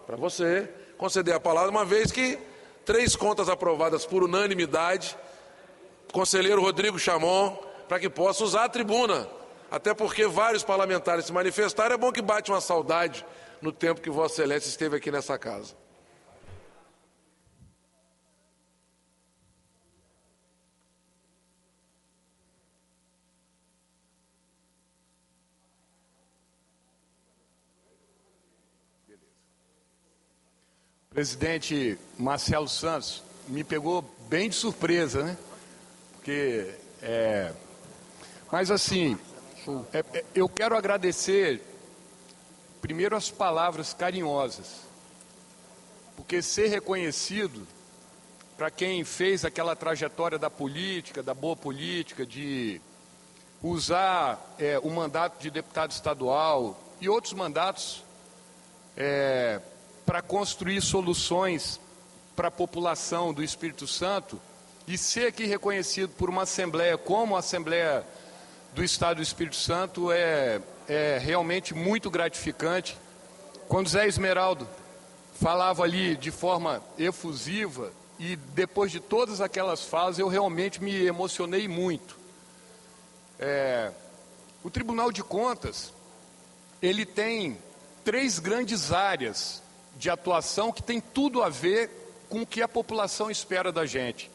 para você, conceder a palavra, uma vez que 3 contas aprovadas por unanimidade, conselheiro Rodrigo Chamon, para que possa usar a tribuna, até porque vários parlamentares se manifestaram, é bom que bate uma saudade no tempo que Vossa Excelência esteve aqui nessa casa. Presidente Marcelo Santos, me pegou bem de surpresa, né? Porque, mas assim, eu quero agradecer primeiro as palavras carinhosas, porque ser reconhecido para quem fez aquela trajetória da política, da boa política, de usar o mandato de deputado estadual e outros mandatos para construir soluções para a população do Espírito Santo, e ser aqui reconhecido por uma Assembleia como a Assembleia do Estado do Espírito Santo é realmente muito gratificante. Quando Zé Esmeraldo falava ali de forma efusiva, e depois de todas aquelas falas, eu realmente me emocionei muito. O Tribunal de Contas, ele tem 3 grandes áreas de atuação que tem tudo a ver com o que a população espera da gente.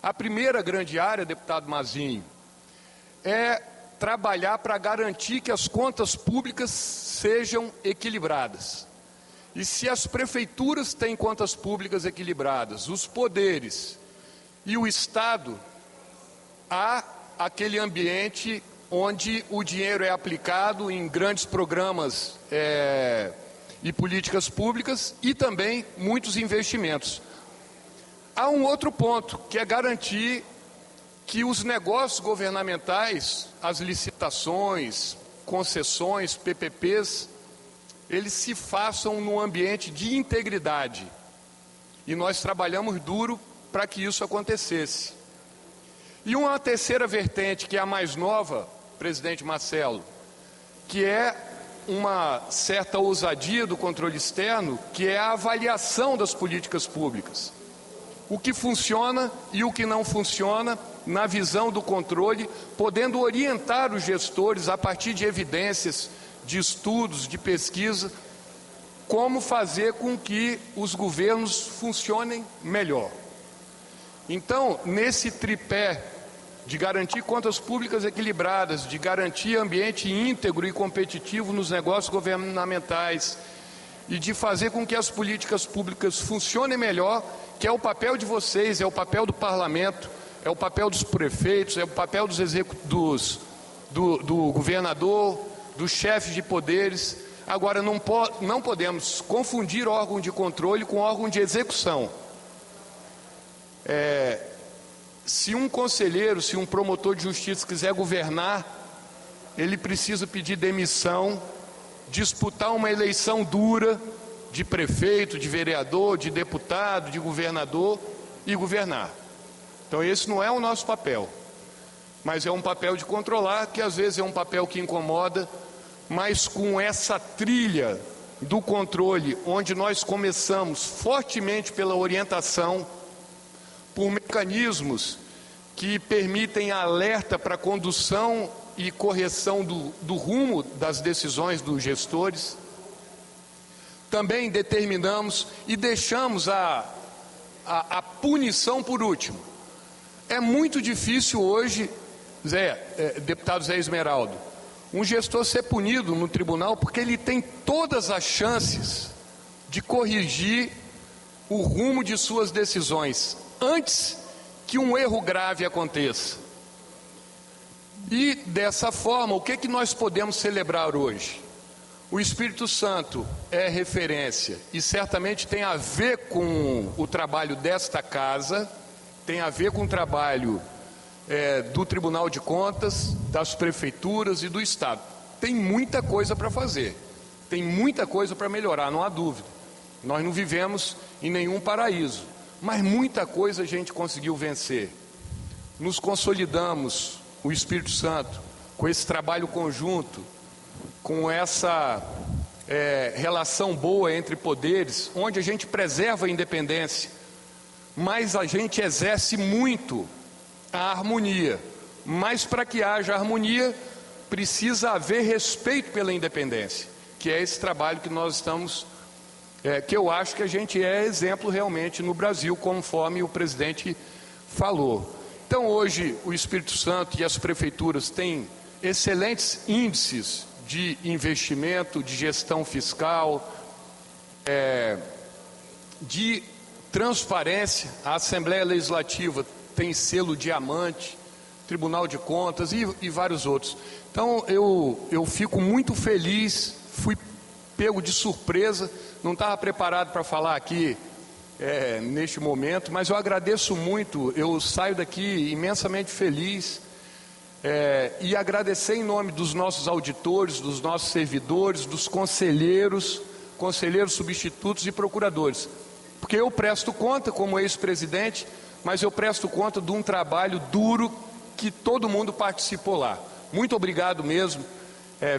A primeira grande área, deputado Mazinho, é trabalhar para garantir que as contas públicas sejam equilibradas. E se as prefeituras têm contas públicas equilibradas, os poderes e o Estado, há aquele ambiente onde o dinheiro é aplicado em grandes programas e políticas públicas e também muitos investimentos. Há um outro ponto, que é garantir que os negócios governamentais, as licitações, concessões, PPPs, eles se façam num ambiente de integridade. E nós trabalhamos duro para que isso acontecesse. E uma terceira vertente, que é a mais nova, presidente Marcelo, que é uma certa ousadia do controle externo, que é a avaliação das políticas públicas. O que funciona e o que não funciona na visão do controle, podendo orientar os gestores a partir de evidências, de estudos, de pesquisa, como fazer com que os governos funcionem melhor. Então, nesse tripé de garantir contas públicas equilibradas, de garantir ambiente íntegro e competitivo nos negócios governamentais e de fazer com que as políticas públicas funcionem melhor, que é o papel de vocês, é o papel do parlamento, é o papel dos prefeitos, é o papel do governador, dos chefes de poderes. Agora, não podemos confundir órgão de controle com órgão de execução. Se um conselheiro, se um promotor de justiça quiser governar, ele precisa pedir demissão, disputar uma eleição dura de prefeito, de vereador, de deputado, de governador e governar. Então esse não é o nosso papel, mas é um papel de controlar, que às vezes é um papel que incomoda, mas com essa trilha do controle, onde nós começamos fortemente pela orientação, por mecanismos que permitem alerta para a condução e correção do rumo das decisões dos gestores. Também determinamos e deixamos a punição por último. É muito difícil hoje, deputado Zé Esmeraldo, um gestor ser punido no tribunal porque ele tem todas as chances de corrigir o rumo de suas decisões antes que um erro grave aconteça. E dessa forma, o que nós podemos celebrar hoje? O Espírito Santo é referência e certamente tem a ver com o trabalho desta casa, tem a ver com o trabalho do Tribunal de Contas, das prefeituras e do Estado. Tem muita coisa para fazer, tem muita coisa para melhorar, não há dúvida. Nós não vivemos em nenhum paraíso, mas muita coisa a gente conseguiu vencer. Nos consolidamos, o Espírito Santo, com esse trabalho conjunto, com essa relação boa entre poderes, onde a gente preserva a independência, mas a gente exerce muito a harmonia. Mas para que haja harmonia, precisa haver respeito pela independência, que é esse trabalho que nós estamos, que eu acho que a gente é exemplo realmente no Brasil, conforme o presidente falou. Então hoje o Espírito Santo e as prefeituras têm excelentes índices de investimento, de gestão fiscal, de transparência. A Assembleia Legislativa tem selo diamante, Tribunal de Contas e vários outros. Então eu fico muito feliz, fui pego de surpresa, não estava preparado para falar aqui neste momento, mas eu agradeço muito, eu saio daqui imensamente feliz e agradecer em nome dos nossos auditores, dos nossos servidores, dos conselheiros substitutos e procuradores, porque eu presto conta como ex-presidente, mas eu presto conta de um trabalho duro que todo mundo participou lá. Muito obrigado mesmo,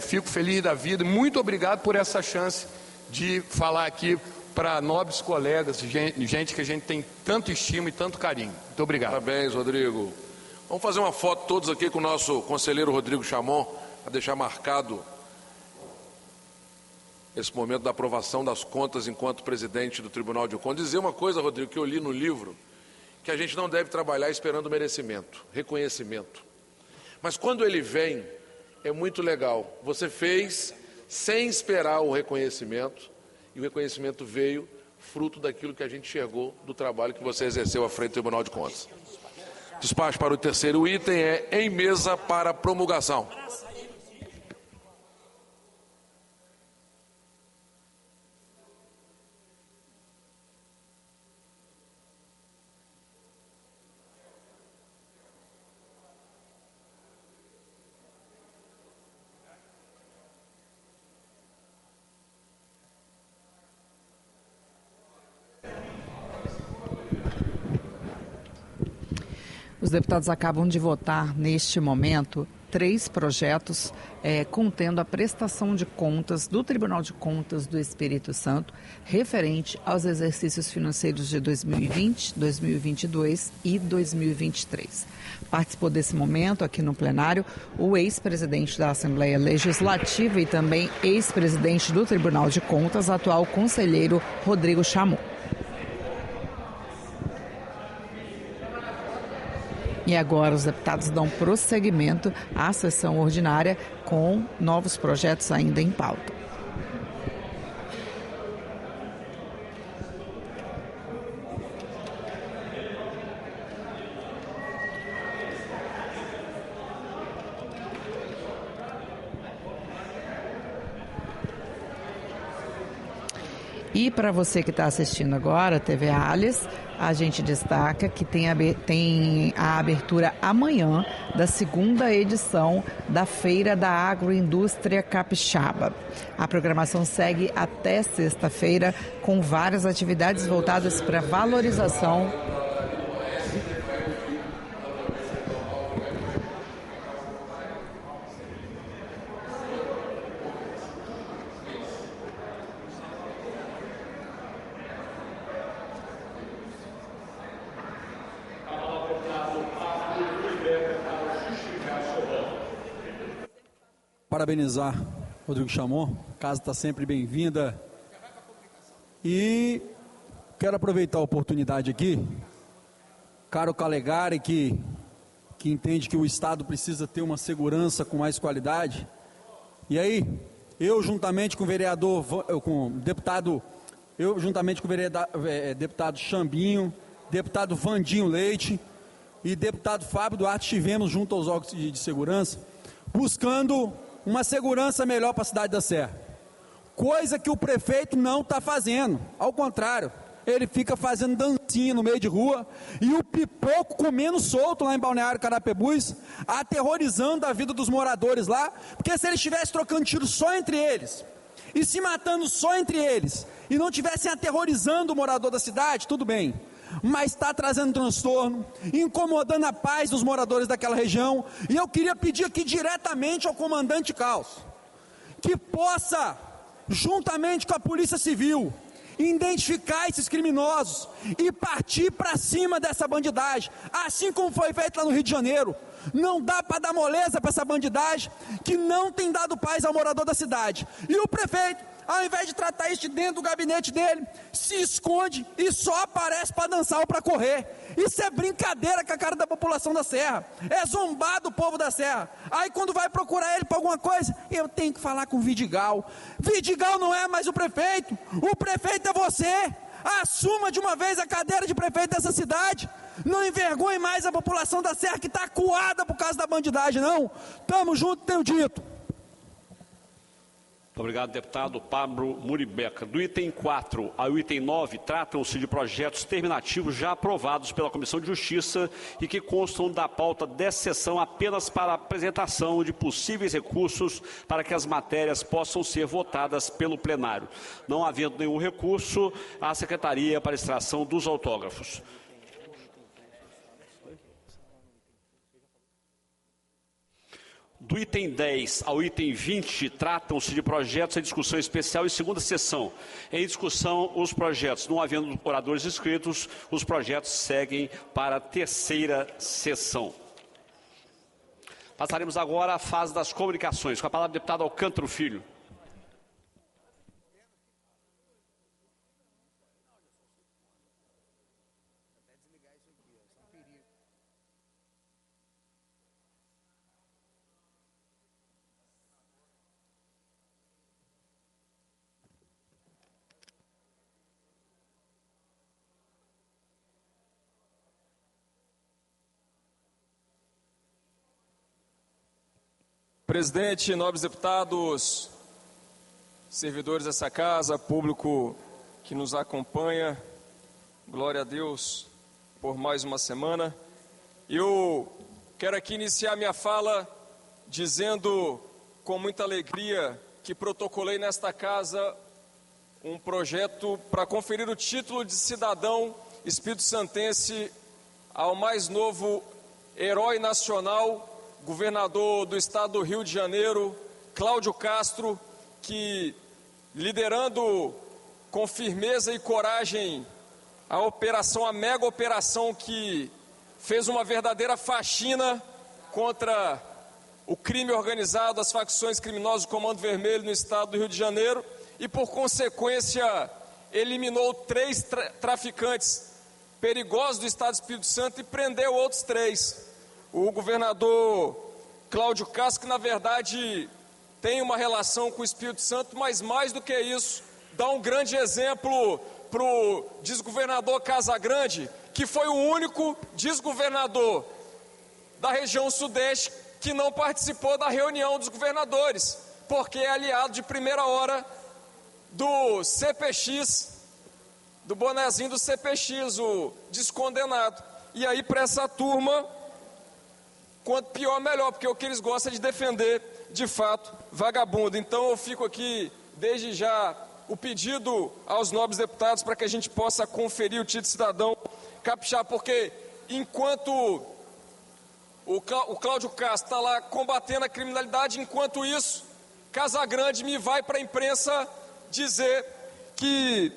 fico feliz da vida, muito obrigado por essa chance de falar aqui para nobres colegas, gente que a gente tem tanto estima e tanto carinho. Muito obrigado. Parabéns, Rodrigo. Vamos fazer uma foto todos aqui com o nosso conselheiro Rodrigo Chamon, para deixar marcado esse momento da aprovação das contas enquanto presidente do Tribunal de Contas. Dizer uma coisa, Rodrigo, que eu li no livro, que a gente não deve trabalhar esperando merecimento, reconhecimento. Mas quando ele vem, é muito legal. Você fez sem esperar o reconhecimento, e o reconhecimento veio fruto daquilo que a gente enxergou do trabalho que você exerceu à frente do Tribunal de Contas. Despacho para o terceiro item em mesa para promulgação. Os deputados acabam de votar, neste momento, 3 projetos contendo a prestação de contas do Tribunal de Contas do Espírito Santo referente aos exercícios financeiros de 2020, 2022 e 2023. Participou desse momento aqui no plenário o ex-presidente da Assembleia Legislativa e também ex-presidente do Tribunal de Contas, atual conselheiro Rodrigo Chamon. E agora os deputados dão prosseguimento à sessão ordinária com novos projetos ainda em pauta. E para você que está assistindo agora, TV Alice, a gente destaca que tem a abertura amanhã da 2ª edição da Feira da Agroindústria Capixaba. A programação segue até sexta-feira com várias atividades voltadas para valorização parabenizar Rodrigo Chamon, a casa está sempre bem-vinda. E quero aproveitar a oportunidade aqui, caro Calegari, que entende que o Estado precisa ter uma segurança com mais qualidade. E aí, eu juntamente com o vereador, com o deputado eu juntamente com o deputado Chambinho, deputado Vandinho Leite e deputado Fábio Duarte, estivemos junto aos órgãos de segurança, buscando uma segurança melhor para a cidade da Serra. Coisa que o prefeito não está fazendo, ao contrário, ele fica fazendo dancinha no meio de rua e o pipoco comendo solto lá em Balneário Carapebus, aterrorizando a vida dos moradores lá, porque se ele estivesse trocando tiro só entre eles e se matando só entre eles e não estivessem aterrorizando o morador da cidade, tudo bem, mas está trazendo transtorno, incomodando a paz dos moradores daquela região. E eu queria pedir aqui diretamente ao comandante Caos que possa, juntamente com a Polícia Civil, identificar esses criminosos e partir para cima dessa bandidagem, assim como foi feito lá no Rio de Janeiro. Não dá para dar moleza para essa bandidagem que não tem dado paz ao morador da cidade. E o prefeito, ao invés de tratar isso de dentro do gabinete dele, se esconde e só aparece para dançar ou para correr. Isso é brincadeira com a cara da população da Serra, é zombar do povo da Serra. Aí quando vai procurar ele para alguma coisa, eu tenho que falar com o Vidigal. Vidigal não é mais o prefeito é você. Assuma de uma vez a cadeira de prefeito dessa cidade. Não envergonhe mais a população da Serra que está acuada por causa da bandidagem, não. Tamo junto, tenho dito. Muito obrigado, deputado Pablo Muribeca. Do item 4 ao item 9, tratam-se de projetos terminativos já aprovados pela Comissão de Justiça e que constam da pauta dessa sessão apenas para a apresentação de possíveis recursos para que as matérias possam ser votadas pelo plenário. Não havendo nenhum recurso, a Secretaria para extração dos autógrafos. Do item 10 ao item 20, tratam-se de projetos em discussão especial e segunda sessão. Em discussão, os projetos. Não havendo oradores inscritos, os projetos seguem para a terceira sessão. Passaremos agora à fase das comunicações. Com a palavra, deputado Alcântara Filho. Presidente, nobres deputados, servidores dessa casa, público que nos acompanha, glória a Deus por mais uma semana. Eu quero aqui iniciar minha fala dizendo com muita alegria que protocolei nesta casa um projeto para conferir o título de cidadão espírito-santense ao mais novo herói nacional, governador do estado do Rio de Janeiro, Cláudio Castro, que, liderando com firmeza e coragem a mega operação que fez uma verdadeira faxina contra o crime organizado, as facções criminosas do Comando Vermelho no estado do Rio de Janeiro e, por consequência, eliminou 3 traficantes perigosos do estado do Espírito Santo e prendeu outros 3. O governador Cláudio Castro, que na verdade tem uma relação com o Espírito Santo, mas mais do que isso, dá um grande exemplo para o desgovernador Casagrande, que foi o único desgovernador da região sudeste que não participou da reunião dos governadores, porque é aliado de primeira hora do CPX, do bonezinho do CPX, o descondenado. E aí para essa turma, quanto pior, melhor, porque o que eles gostam é de defender, de fato, vagabundo. Então eu fico aqui, desde já, o pedido aos nobres deputados para que a gente possa conferir o título de cidadão capixaba, porque enquanto o Cláudio Castro está lá combatendo a criminalidade, enquanto isso, Casagrande me vai para a imprensa dizer que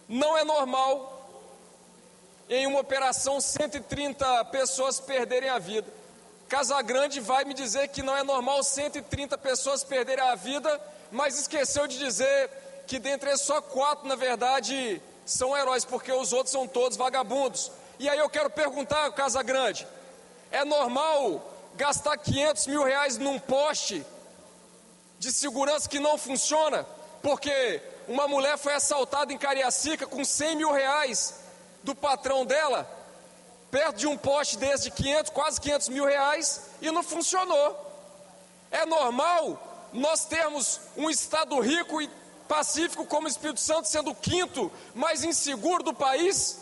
não é normal em uma operação 130 pessoas perderem a vida. Casagrande vai me dizer que não é normal 130 pessoas perderem a vida, mas esqueceu de dizer que dentre eles só 4, na verdade, são heróis, porque os outros são todos vagabundos. E aí eu quero perguntar, Casagrande, é normal gastar R$500 mil num poste de segurança que não funciona? porque uma mulher foi assaltada em Cariacica com 100 mil reais do patrão dela, perto de um poste desse de 500, quase 500 mil reais, e não funcionou. É normal nós termos um estado rico e pacífico como o Espírito Santo sendo o quinto mais inseguro do país?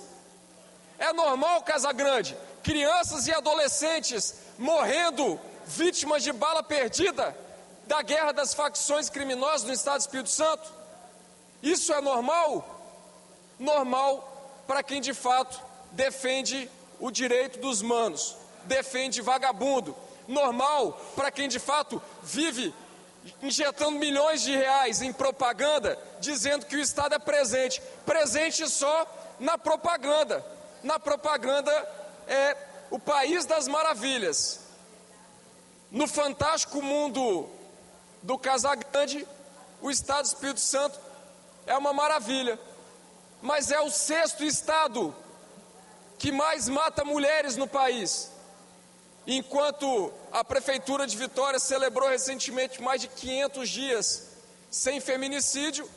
É normal, Casagrande, crianças e adolescentes morrendo vítimas de bala perdida da guerra das facções criminosas no estado do Espírito Santo? Isso é normal? Normal para quem de fato defende o direito dos manos, defende vagabundo. Normal para quem de fato vive injetando milhões de reais em propaganda, dizendo que o Estado é presente. Presente só na propaganda. Na propaganda é o país das maravilhas. No fantástico mundo do Casagrande, o Estado do Espírito Santo é uma maravilha. Mas é o 6º estado que mais mata mulheres no país. Enquanto a Prefeitura de Vitória celebrou recentemente mais de 500 dias sem feminicídio,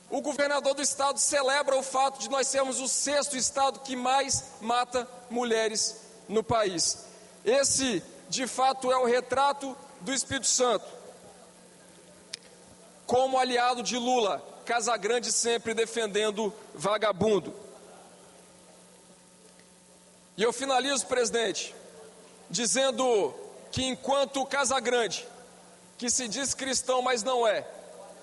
o governador do estado celebra o fato de nós sermos o 6º estado que mais mata mulheres no país. Esse, de fato, é o retrato do Espírito Santo. Como aliado de Lula, Casagrande sempre defendendo vagabundo. E eu finalizo, presidente, dizendo que enquanto Casagrande, que se diz cristão, mas não é,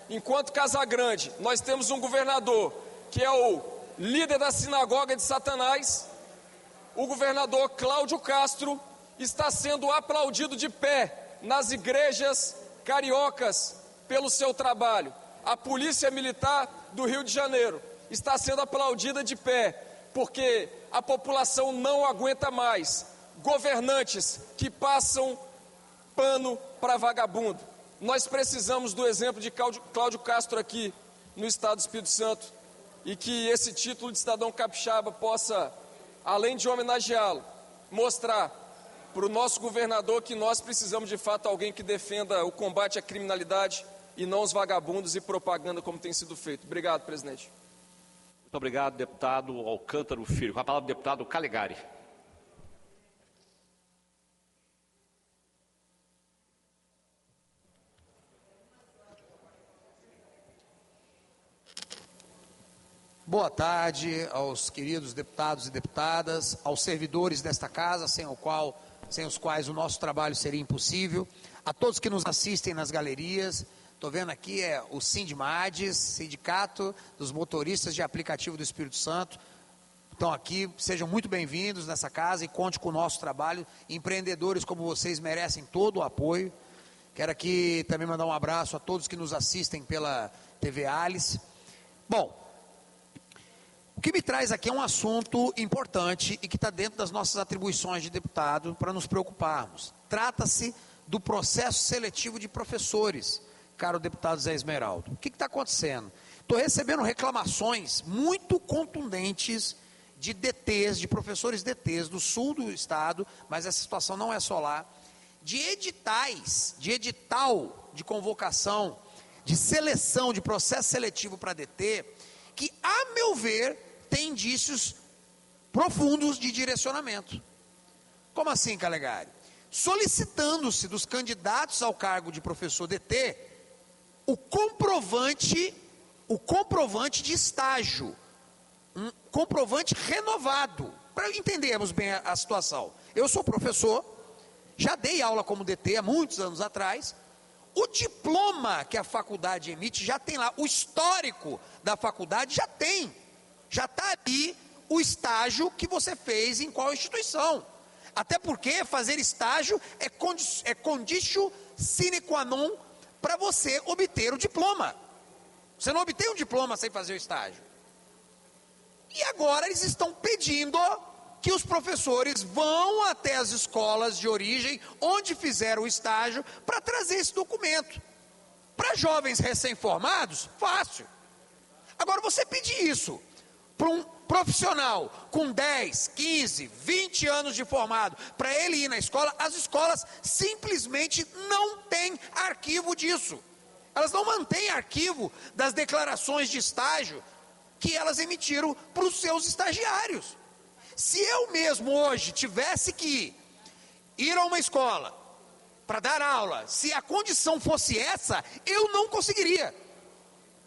enquanto Casagrande, nós temos um governador que é o líder da sinagoga de Satanás, o governador Cláudio Castro está sendo aplaudido de pé nas igrejas cariocas pelo seu trabalho. A Polícia Militar do Rio de Janeiro está sendo aplaudida de pé, porque a população não aguenta mais governantes que passam pano para vagabundo. Nós precisamos do exemplo de Cláudio Castro aqui no estado do Espírito Santo, e que esse título de cidadão capixaba possa, além de homenageá-lo, mostrar para o nosso governador que nós precisamos de fato de alguém que defenda o combate à criminalidade e não os vagabundos e propaganda como tem sido feito. Obrigado, presidente. Muito obrigado, deputado Alcântara Filho. Com a palavra, deputado Calegari. Boa tarde aos queridos deputados e deputadas, aos servidores desta casa, sem os quais o nosso trabalho seria impossível, a todos que nos assistem nas galerias. Estou vendo aqui o Sindmades, Sindicato dos Motoristas de Aplicativo do Espírito Santo. Estão aqui, sejam muito bem-vindos nessa casa e conte com o nosso trabalho. Empreendedores como vocês merecem todo o apoio. Quero aqui também mandar um abraço a todos que nos assistem pela TV Alice. Bom, o que me traz aqui é um assunto importante e que está dentro das nossas atribuições de deputado para nos preocuparmos. Trata-se do processo seletivo de professores, caro deputado Zé Esmeraldo. O que está acontecendo? Estou recebendo reclamações muito contundentes de DTs, de professores DTs do sul do estado, mas essa situação não é só lá, de editais, de edital de convocação, de seleção, de processo seletivo para DT, que, a meu ver, tem indícios profundos de direcionamento. Como assim, Calegari? Solicitando-se dos candidatos ao cargo de professor DT o comprovante de estágio, um comprovante renovado, para entendermos bem a situação. Eu sou professor, já dei aula como DT há muitos anos atrás. O diploma que a faculdade emite já tem lá, o histórico da faculdade já tem, já está ali o estágio que você fez em qual instituição. Até porque fazer estágio é conditio sine qua non para você obter o diploma. Você não obtém um diploma sem fazer o estágio. E agora eles estão pedindo que os professores vão até as escolas de origem, onde fizeram o estágio, para trazer esse documento. Para jovens recém-formados, fácil. Agora, você pedir isso para um profissional com 10, 15, 20 anos de formado, para ele ir na escola, as escolas simplesmente não têm arquivo disso. Elas não mantêm arquivo das declarações de estágio que elas emitiram para os seus estagiários. Se eu mesmo hoje tivesse que ir a uma escola para dar aula, se a condição fosse essa, eu não conseguiria.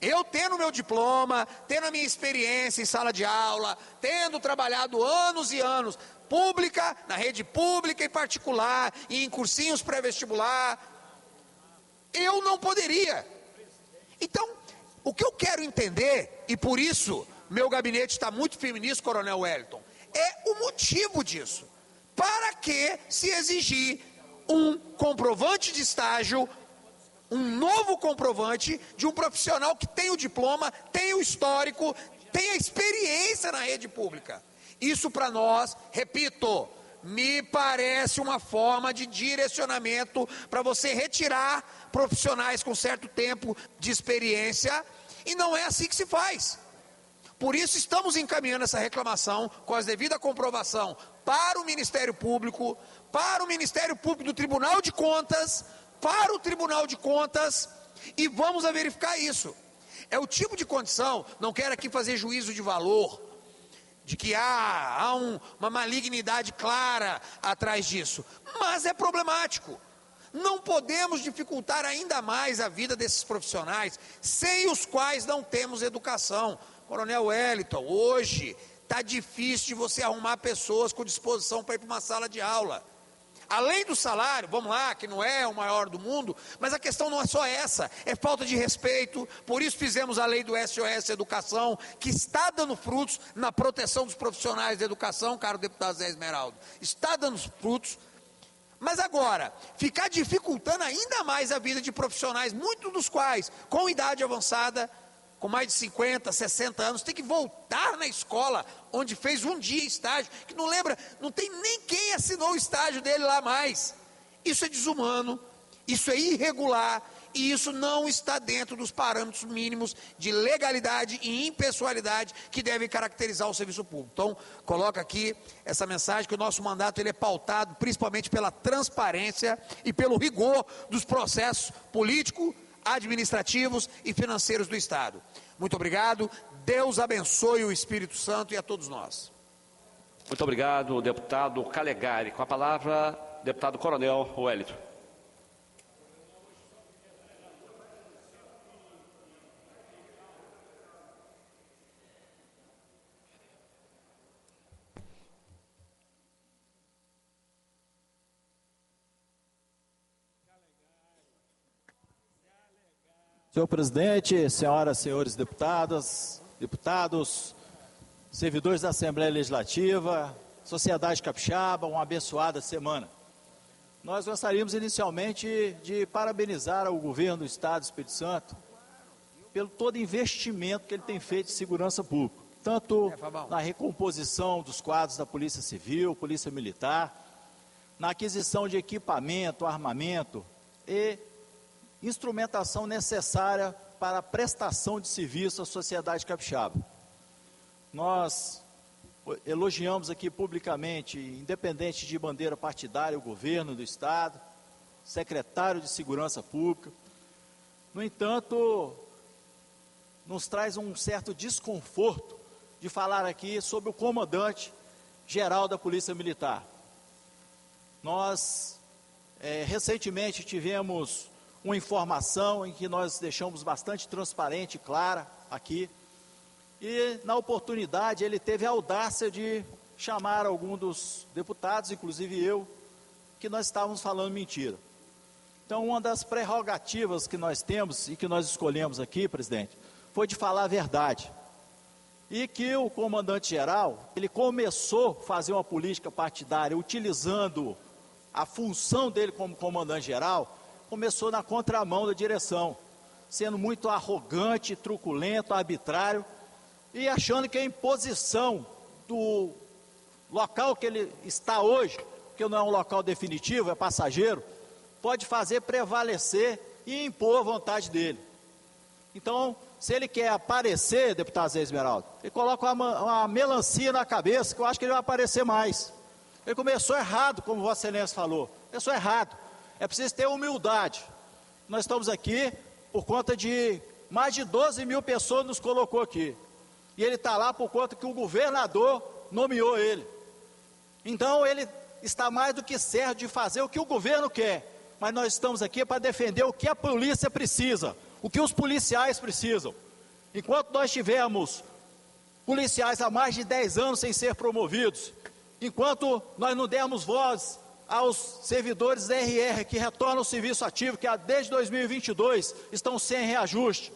Eu tendo meu diploma, tendo a minha experiência em sala de aula, tendo trabalhado anos e anos, pública, na rede pública e particular, e em cursinhos pré-vestibular, eu não poderia. Então, o que eu quero entender, e por isso meu gabinete está muito firme nisso, Coronel Wellington, é o motivo disso. Para que se exigir um comprovante de estágio, um novo comprovante de um profissional que tem o diploma, tem o histórico, tem a experiência na rede pública? Isso para nós, repito, me parece uma forma de direcionamento para você retirar profissionais com certo tempo de experiência, e não é assim que se faz. Por isso estamos encaminhando essa reclamação com a devida comprovação para o Ministério Público do Tribunal de Contas, para o Tribunal de Contas, e vamos a verificar isso. É o tipo de condição, não quero aqui fazer juízo de valor, de que há uma malignidade clara atrás disso, mas é problemático. Não podemos dificultar ainda mais a vida desses profissionais, sem os quais não temos educação. Coronel Wellington, hoje está difícil de você arrumar pessoas com disposição para ir para uma sala de aula. Além do salário, vamos lá, que não é o maior do mundo, mas a questão não é só essa, é falta de respeito. Por isso fizemos a lei do SOS Educação, que está dando frutos na proteção dos profissionais da educação, caro deputado Zé Esmeraldo. Está dando frutos, mas agora, ficar dificultando ainda mais a vida de profissionais, muitos dos quais com idade avançada, com mais de 50, 60 anos, tem que voltar na escola onde fez um dia estágio, que não lembra, não tem nem quem assinou o estágio dele lá mais. Isso é desumano, isso é irregular, e isso não está dentro dos parâmetros mínimos de legalidade e impessoalidade que devem caracterizar o serviço público. Então, coloca aqui essa mensagem, que o nosso mandato ele é pautado principalmente pela transparência e pelo rigor dos processos políticos, administrativos e financeiros do Estado. Muito obrigado, Deus abençoe o Espírito Santo e a todos nós. Muito obrigado, deputado Calegari. Com a palavra, deputado Coronel Wellington. Senhor presidente, senhoras e senhores deputados, servidores da Assembleia Legislativa, sociedade capixaba, uma abençoada semana. Nós gostaríamos inicialmente de parabenizar o governo do Estado do Espírito Santo pelo todo investimento que ele tem feito em segurança pública, tanto na recomposição dos quadros da Polícia Civil, Polícia Militar, na aquisição de equipamento, armamento e instrumentação necessária para a prestação de serviço à sociedade capixaba. Nós elogiamos aqui publicamente, independente de bandeira partidária, o governo do Estado, secretário de Segurança Pública. No entanto, nos traz um certo desconforto de falar aqui sobre o comandante-geral da Polícia Militar. Nós, recentemente, tivemos uma informação em que nós deixamos bastante transparente e clara aqui, e na oportunidade ele teve a audácia de chamar algum dos deputados, inclusive eu, que nós estávamos falando mentira. Então, uma das prerrogativas que nós temos e que nós escolhemos aqui, presidente, foi de falar a verdade. E que o comandante-geral, ele começou a fazer uma política partidária utilizando a função dele como comandante-geral, começou na contramão da direção, sendo muito arrogante, truculento, arbitrário, e achando que a imposição do local que ele está hoje, que não é um local definitivo, é passageiro, pode fazer prevalecer e impor a vontade dele. Então, se ele quer aparecer, deputado Zé Esmeraldo, ele coloca uma melancia na cabeça, que eu acho que ele vai aparecer mais. Ele começou errado, como Vossa Excelência falou, começou errado. É preciso ter humildade. Nós estamos aqui por conta de mais de 12 mil pessoas nos colocou aqui. E ele está lá por conta que o governador nomeou ele. Então ele está mais do que certo de fazer o que o governo quer. Mas nós estamos aqui para defender o que a polícia precisa, o que os policiais precisam. Enquanto nós tivermos policiais há mais de 10 anos sem ser promovidos, enquanto nós não dermos voz aos servidores da RR que retornam ao serviço ativo, que desde 2022 estão sem reajuste,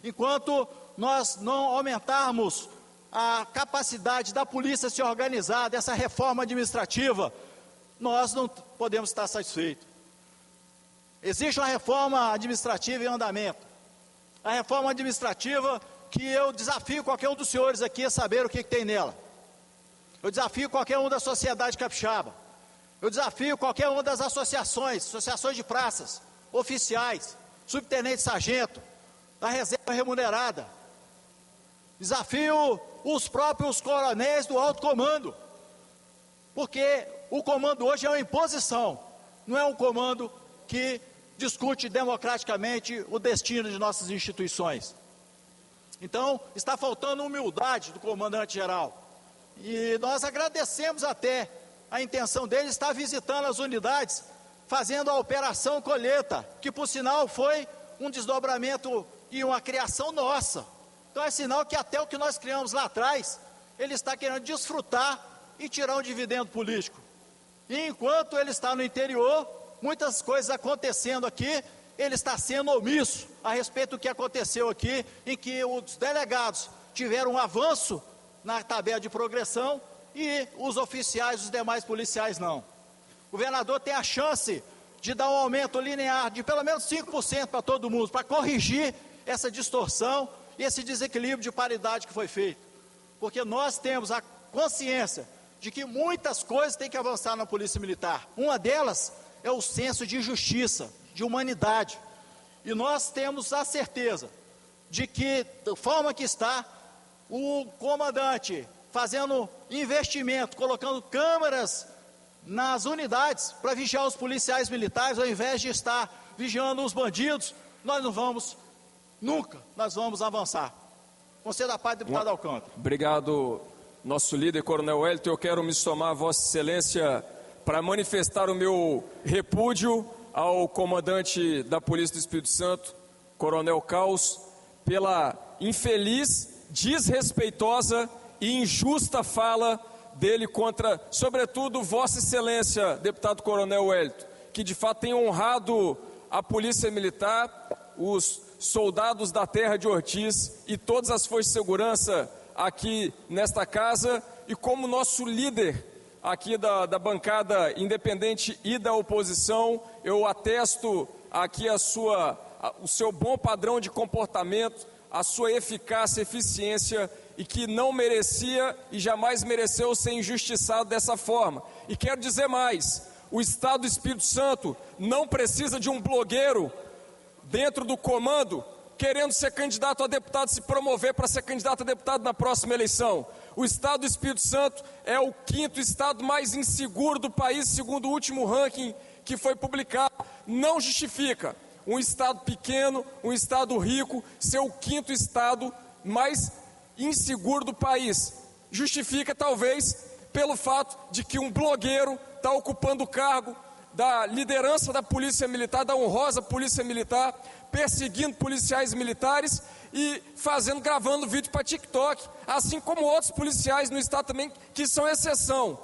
enquanto nós não aumentarmos a capacidade da polícia se organizar, dessa reforma administrativa, nós não podemos estar satisfeitos. Existe uma reforma administrativa em andamento. A reforma administrativa que eu desafio qualquer um dos senhores aqui a saber o que tem nela. Eu desafio qualquer um da sociedade capixaba. Eu desafio qualquer uma das associações de praças, oficiais, subtenente sargento, da reserva remunerada. Desafio os próprios coronéis do alto comando. Porque o comando hoje é uma imposição, não é um comando que discute democraticamente o destino de nossas instituições. Então, está faltando humildade do comandante-geral. E nós agradecemos até a intenção dele estar visitando as unidades, fazendo a operação colheita, que por sinal foi um desdobramento e uma criação nossa. Então é sinal que até o que nós criamos lá atrás, ele está querendo desfrutar e tirar um dividendo político. E enquanto ele está no interior, muitas coisas acontecendo aqui, ele está sendo omisso a respeito do que aconteceu aqui, em que os delegados tiveram um avanço na tabela de progressão e os oficiais, os demais policiais não. O governador tem a chance de dar um aumento linear de pelo menos 5% para todo mundo, para corrigir essa distorção e esse desequilíbrio de paridade que foi feito. Porque nós temos a consciência de que muitas coisas têm que avançar na Polícia Militar. Uma delas é o senso de justiça, de humanidade. E nós temos a certeza de que, da forma que está, o comandante fazendo investimento, colocando câmeras nas unidades para vigiar os policiais militares, ao invés de estar vigiando os bandidos, nós não vamos, nunca, nós vamos avançar. Conselho da Paz, deputado Alcântara. Obrigado, nosso líder, Coronel Wellington. Eu quero me somar a Vossa Excelência para manifestar o meu repúdio ao comandante da Polícia do Espírito Santo, Coronel Caos, pela infeliz, desrespeitosa e injusta fala dele contra, sobretudo, Vossa Excelência, deputado Coronel Wellington, que de fato tem honrado a Polícia Militar, os soldados da terra de Ortiz e todas as forças de segurança aqui nesta casa, e como nosso líder aqui da bancada independente e da oposição, eu atesto aqui o seu bom padrão de comportamento, a sua eficácia, eficiência, e que não merecia e jamais mereceu ser injustiçado dessa forma. E quero dizer mais, o Estado do Espírito Santo não precisa de um blogueiro dentro do comando querendo ser candidato a deputado, se promover para ser candidato a deputado na próxima eleição. O Estado do Espírito Santo é o 5º estado mais inseguro do país, segundo o último ranking que foi publicado. Não justifica um estado pequeno, um estado rico, ser o 5º estado mais inseguro do país. Justifica talvez pelo fato de que um blogueiro está ocupando o cargo da liderança da Polícia Militar, da honrosa Polícia Militar, perseguindo policiais militares e gravando vídeo para TikTok, assim como outros policiais no estado também, que são exceção.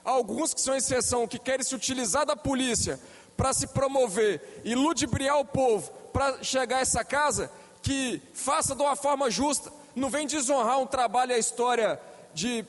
Alguns que são exceção, que querem se utilizar da polícia para se promover e ludibriar o povo para chegar a essa casa, que faça de uma forma justa, não vem desonrar um trabalho e a história de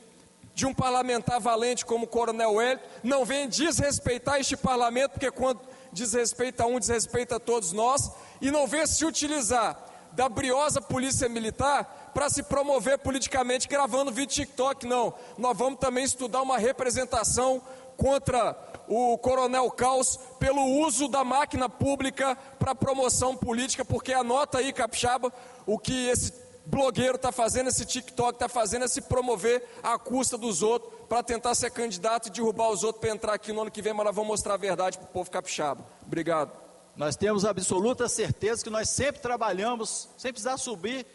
um parlamentar valente como o Coronel Wellington, não vem desrespeitar este parlamento, porque quando desrespeita um, desrespeita todos nós, e não vem se utilizar da briosa Polícia Militar para se promover politicamente gravando vídeo TikTok, não. Nós vamos também estudar uma representação contra o Coronel Caos pelo uso da máquina pública para promoção política, porque anota aí, capixaba, o que esse blogueiro está fazendo, esse TikTok está fazendo é se promover à custa dos outros para tentar ser candidato e derrubar os outros para entrar aqui no ano que vem, mas nós vamos mostrar a verdade para o povo capixaba. Obrigado. Nós temos absoluta certeza que nós sempre trabalhamos, sem precisar subir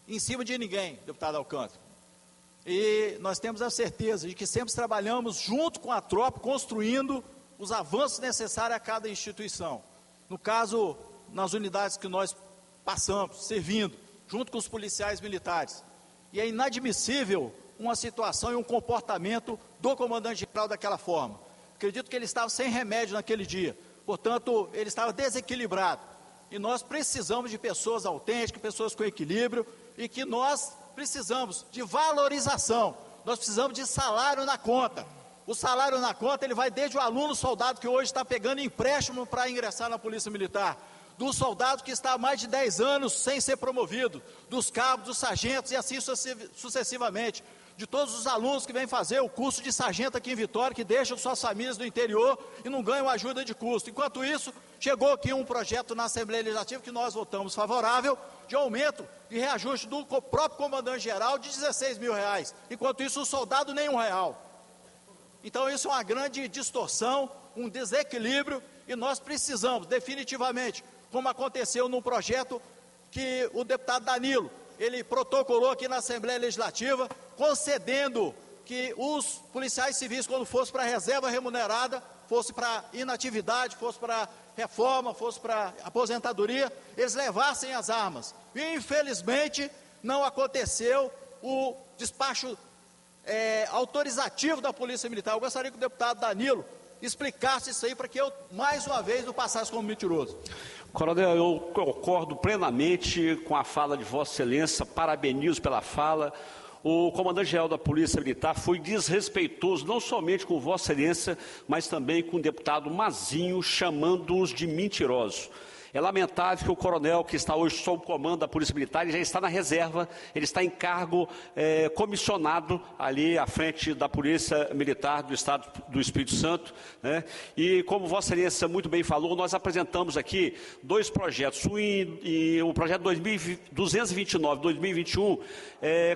em cima de ninguém, deputado Alcântara. E nós temos a certeza de que sempre trabalhamos junto com a tropa, construindo os avanços necessários a cada instituição. No caso, nas unidades que nós passamos, servindo, junto com os policiais militares. E é inadmissível uma situação e um comportamento do comandante-geral daquela forma. Acredito que ele estava sem remédio naquele dia, portanto, ele estava desequilibrado. E nós precisamos de pessoas autênticas, pessoas com equilíbrio, e que nós precisamos de valorização, nós precisamos de salário na conta. O salário na conta, ele vai desde o aluno soldado que hoje está pegando empréstimo para ingressar na Polícia Militar, do soldado que está há mais de 10 anos sem ser promovido, dos cabos, dos sargentos e assim sucessivamente, de todos os alunos que vêm fazer o curso de sargento aqui em Vitória, que deixam suas famílias no interior e não ganham ajuda de custo. Enquanto isso, chegou aqui um projeto na Assembleia Legislativa que nós votamos favorável, de aumento e reajuste do próprio comandante-geral de R$16 mil. Enquanto isso, o soldado nem R$1. Então isso é uma grande distorção, um desequilíbrio, e nós precisamos definitivamente, como aconteceu num projeto que o deputado Danilo, ele protocolou aqui na Assembleia Legislativa, concedendo que os policiais civis, quando fosse para reserva remunerada, fosse para inatividade, fosse para reforma, fosse para aposentadoria, eles levassem as armas. E infelizmente não aconteceu o despacho autorizativo da Polícia Militar. Eu gostaria que o deputado Danilo explicasse isso aí para que eu, mais uma vez, não passasse como mentiroso. Coronel, eu concordo plenamente com a fala de Vossa Excelência, parabenizo pela fala. O comandante-geral da Polícia Militar foi desrespeitoso, não somente com Vossa Excelência, mas também com o deputado Mazinho, chamando-os de mentirosos. É lamentável que o coronel, que está hoje sob o comando da Polícia Militar, ele já está na reserva, ele está em cargo comissionado ali à frente da Polícia Militar do Estado do Espírito Santo, né? E como Vossa Excelência muito bem falou, nós apresentamos aqui dois projetos, o projeto 229-2021,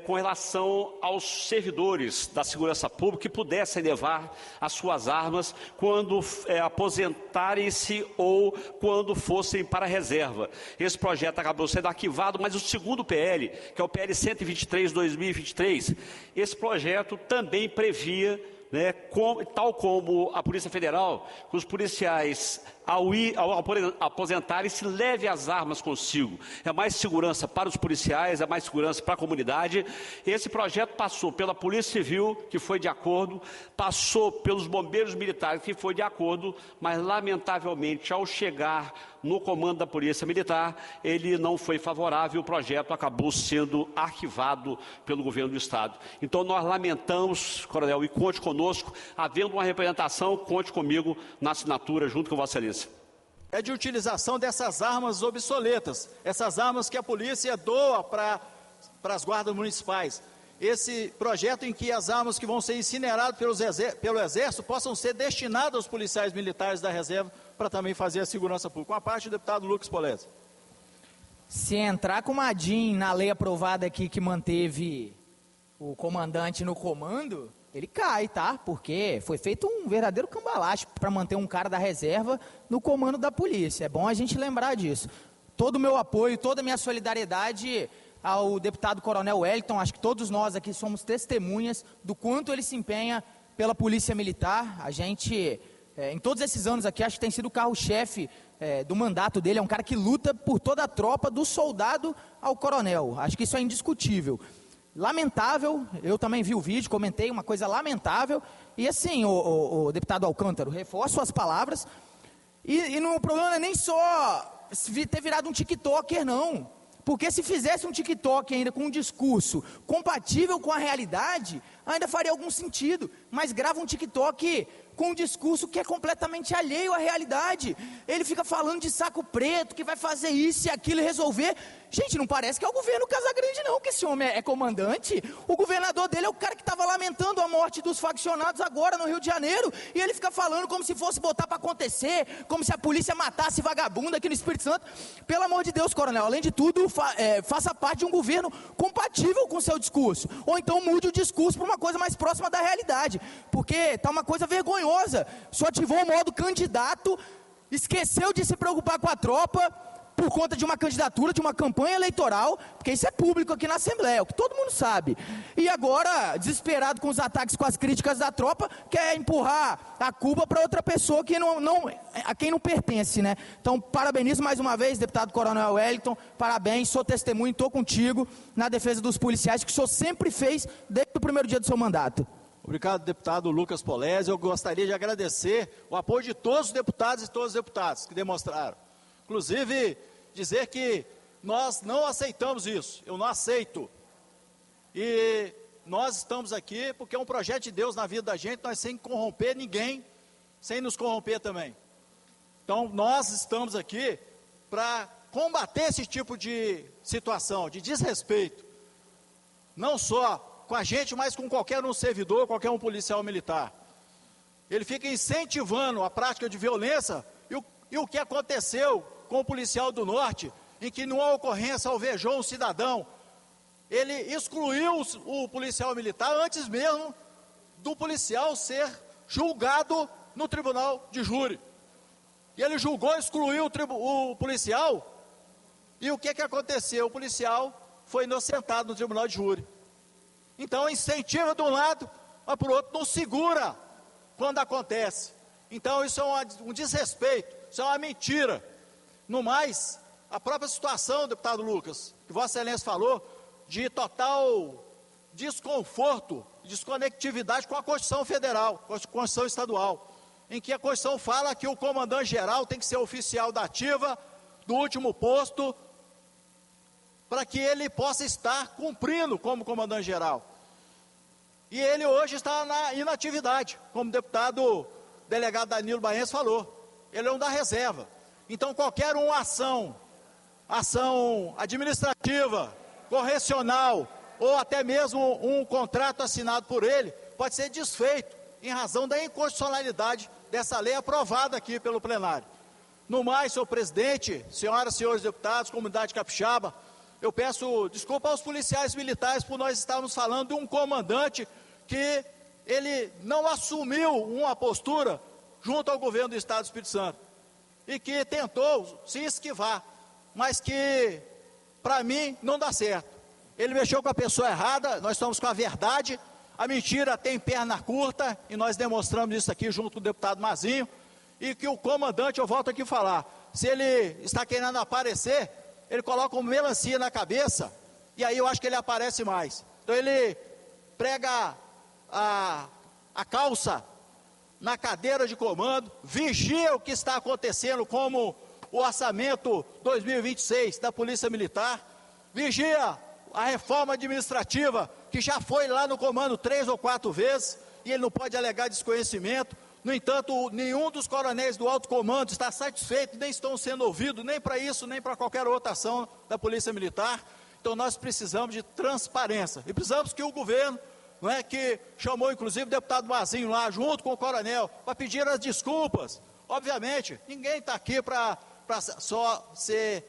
com relação aos servidores da segurança pública que pudessem levar as suas armas quando aposentarem-se ou quando fossem para a reserva. Esse projeto acabou sendo arquivado, mas o segundo PL, que é o PL 123/2023, esse projeto também previa, né, tal como a Polícia Federal, que os policiais, ao aposentarem, se leve as armas consigo. É mais segurança para os policiais, é mais segurança para a comunidade. Esse projeto passou pela Polícia Civil, que foi de acordo, passou pelos bombeiros militares, que foi de acordo, mas lamentavelmente, ao chegar no comando da Polícia Militar, ele não foi favorável, o projeto acabou sendo arquivado pelo governo do Estado. Então nós lamentamos, coronel, e conte conosco, havendo uma representação, conte comigo na assinatura, junto com Vossa Excelência. É de utilização dessas armas obsoletas, essas armas que a polícia doa para as guardas municipais. Esse projeto em que as armas que vão ser incineradas pelo Exército possam ser destinadas aos policiais militares da reserva para também fazer a segurança pública. Com a parte do deputado Lucas Polese. Se entrar com uma DIN na lei aprovada aqui que manteve o comandante no comando, ele cai, tá? Porque foi feito um verdadeiro cambalache para manter um cara da reserva no comando da polícia. É bom a gente lembrar disso. Todo o meu apoio, toda a minha solidariedade ao deputado Coronel Wellington. Acho que todos nós aqui somos testemunhas do quanto ele se empenha pela Polícia Militar. A gente, em todos esses anos aqui, acho que tem sido o carro-chefe do mandato dele. É um cara que luta por toda a tropa, do soldado ao coronel. Acho que isso é indiscutível. Lamentável, eu também vi o vídeo, comentei, uma coisa lamentável. E assim, o deputado Alcântara, reforço as palavras. E o problema não é nem só ter virado um TikToker, não. Porque se fizesse um TikTok ainda com um discurso compatível com a realidade, ainda faria algum sentido. Mas grava um TikTok com um discurso que é completamente alheio à realidade. Ele fica falando de saco preto, que vai fazer isso e aquilo e resolver. Gente, não parece que é o governo Casagrande não, que esse homem é comandante. O governador dele é o cara que estava lamentando a morte dos faccionados agora no Rio de Janeiro, e ele fica falando como se fosse botar para acontecer, como se a polícia matasse vagabundo aqui no Espírito Santo. Pelo amor de Deus, coronel, além de tudo, faça parte de um governo compatível com o seu discurso, ou então mude o discurso para uma coisa mais próxima da realidade, porque está uma coisa vergonhosa. Só ativou o modo candidato esqueceu de se preocupar com a tropa por conta de uma candidatura, de uma campanha eleitoral, porque isso é público aqui na Assembleia, o que todo mundo sabe. E agora, desesperado com os ataques, com as críticas da tropa, quer empurrar a culpa para outra pessoa que a quem não pertence, né? Então, parabenizo mais uma vez, deputado Coronel Wellington, parabéns, sou testemunho, estou contigo na defesa dos policiais, que o senhor sempre fez desde o primeiro dia do seu mandato. Obrigado, deputado Lucas Polezi. Eu gostaria de agradecer o apoio de todos os deputados e todas as deputadas que demonstraram. Inclusive, dizer que nós não aceitamos isso, eu não aceito. E nós estamos aqui porque é um projeto de Deus na vida da gente, nós sem corromper ninguém, sem nos corromper também. Então, nós estamos aqui para combater esse tipo de situação, de desrespeito. Não só com a gente, mas com qualquer um servidor, qualquer um policial militar. Ele fica incentivando a prática de violência e o que aconteceu com o policial do Norte, em que numa ocorrência alvejou um cidadão, ele excluiu o policial militar antes mesmo do policial ser julgado no tribunal de júri. E ele julgou, excluiu o policial, e o que aconteceu? O policial foi inocentado no tribunal de júri. Então incentiva de um lado, mas por outro não segura quando acontece. Então isso é um desrespeito, isso é uma mentira. No mais, a própria situação, deputado Lucas, que Vossa Excelência falou, de total desconforto, desconectividade com a Constituição Federal, com a Constituição Estadual, em que a Constituição fala que o comandante-geral tem que ser oficial da ativa, do último posto, para que ele possa estar cumprindo como comandante-geral. E ele hoje está na inatividade, como o deputado delegado Danilo Baense falou, ele é um da reserva. Então, qualquer uma ação administrativa, correcional, ou até mesmo um contrato assinado por ele, pode ser desfeito em razão da inconstitucionalidade dessa lei aprovada aqui pelo plenário. No mais, senhor presidente, senhoras e senhores deputados, comunidade capixaba, eu peço desculpa aos policiais militares por nós estarmos falando de um comandante que ele não assumiu uma postura junto ao governo do Estado do Espírito Santo. E que tentou se esquivar, mas que, para mim, não dá certo. Ele mexeu com a pessoa errada, nós estamos com a verdade, a mentira tem perna curta, e nós demonstramos isso aqui junto com o deputado Mazinho, e que o comandante, eu volto aqui a falar, se ele está querendo aparecer, ele coloca uma melancia na cabeça, e aí eu acho que ele aparece mais. Então ele prega a calça na cadeira de comando, vigia o que está acontecendo, como o orçamento 2026 da Polícia Militar, vigia a reforma administrativa, que já foi lá no comando 3 ou 4 vezes, e ele não pode alegar desconhecimento. No entanto, nenhum dos coronéis do alto comando está satisfeito, nem estão sendo ouvidos, nem para isso, nem para qualquer outra ação da Polícia Militar. Então nós precisamos de transparência, e precisamos que o governo, não é, que chamou inclusive o deputado Mazinho lá, junto com o coronel, para pedir as desculpas. Obviamente, ninguém está aqui para só ser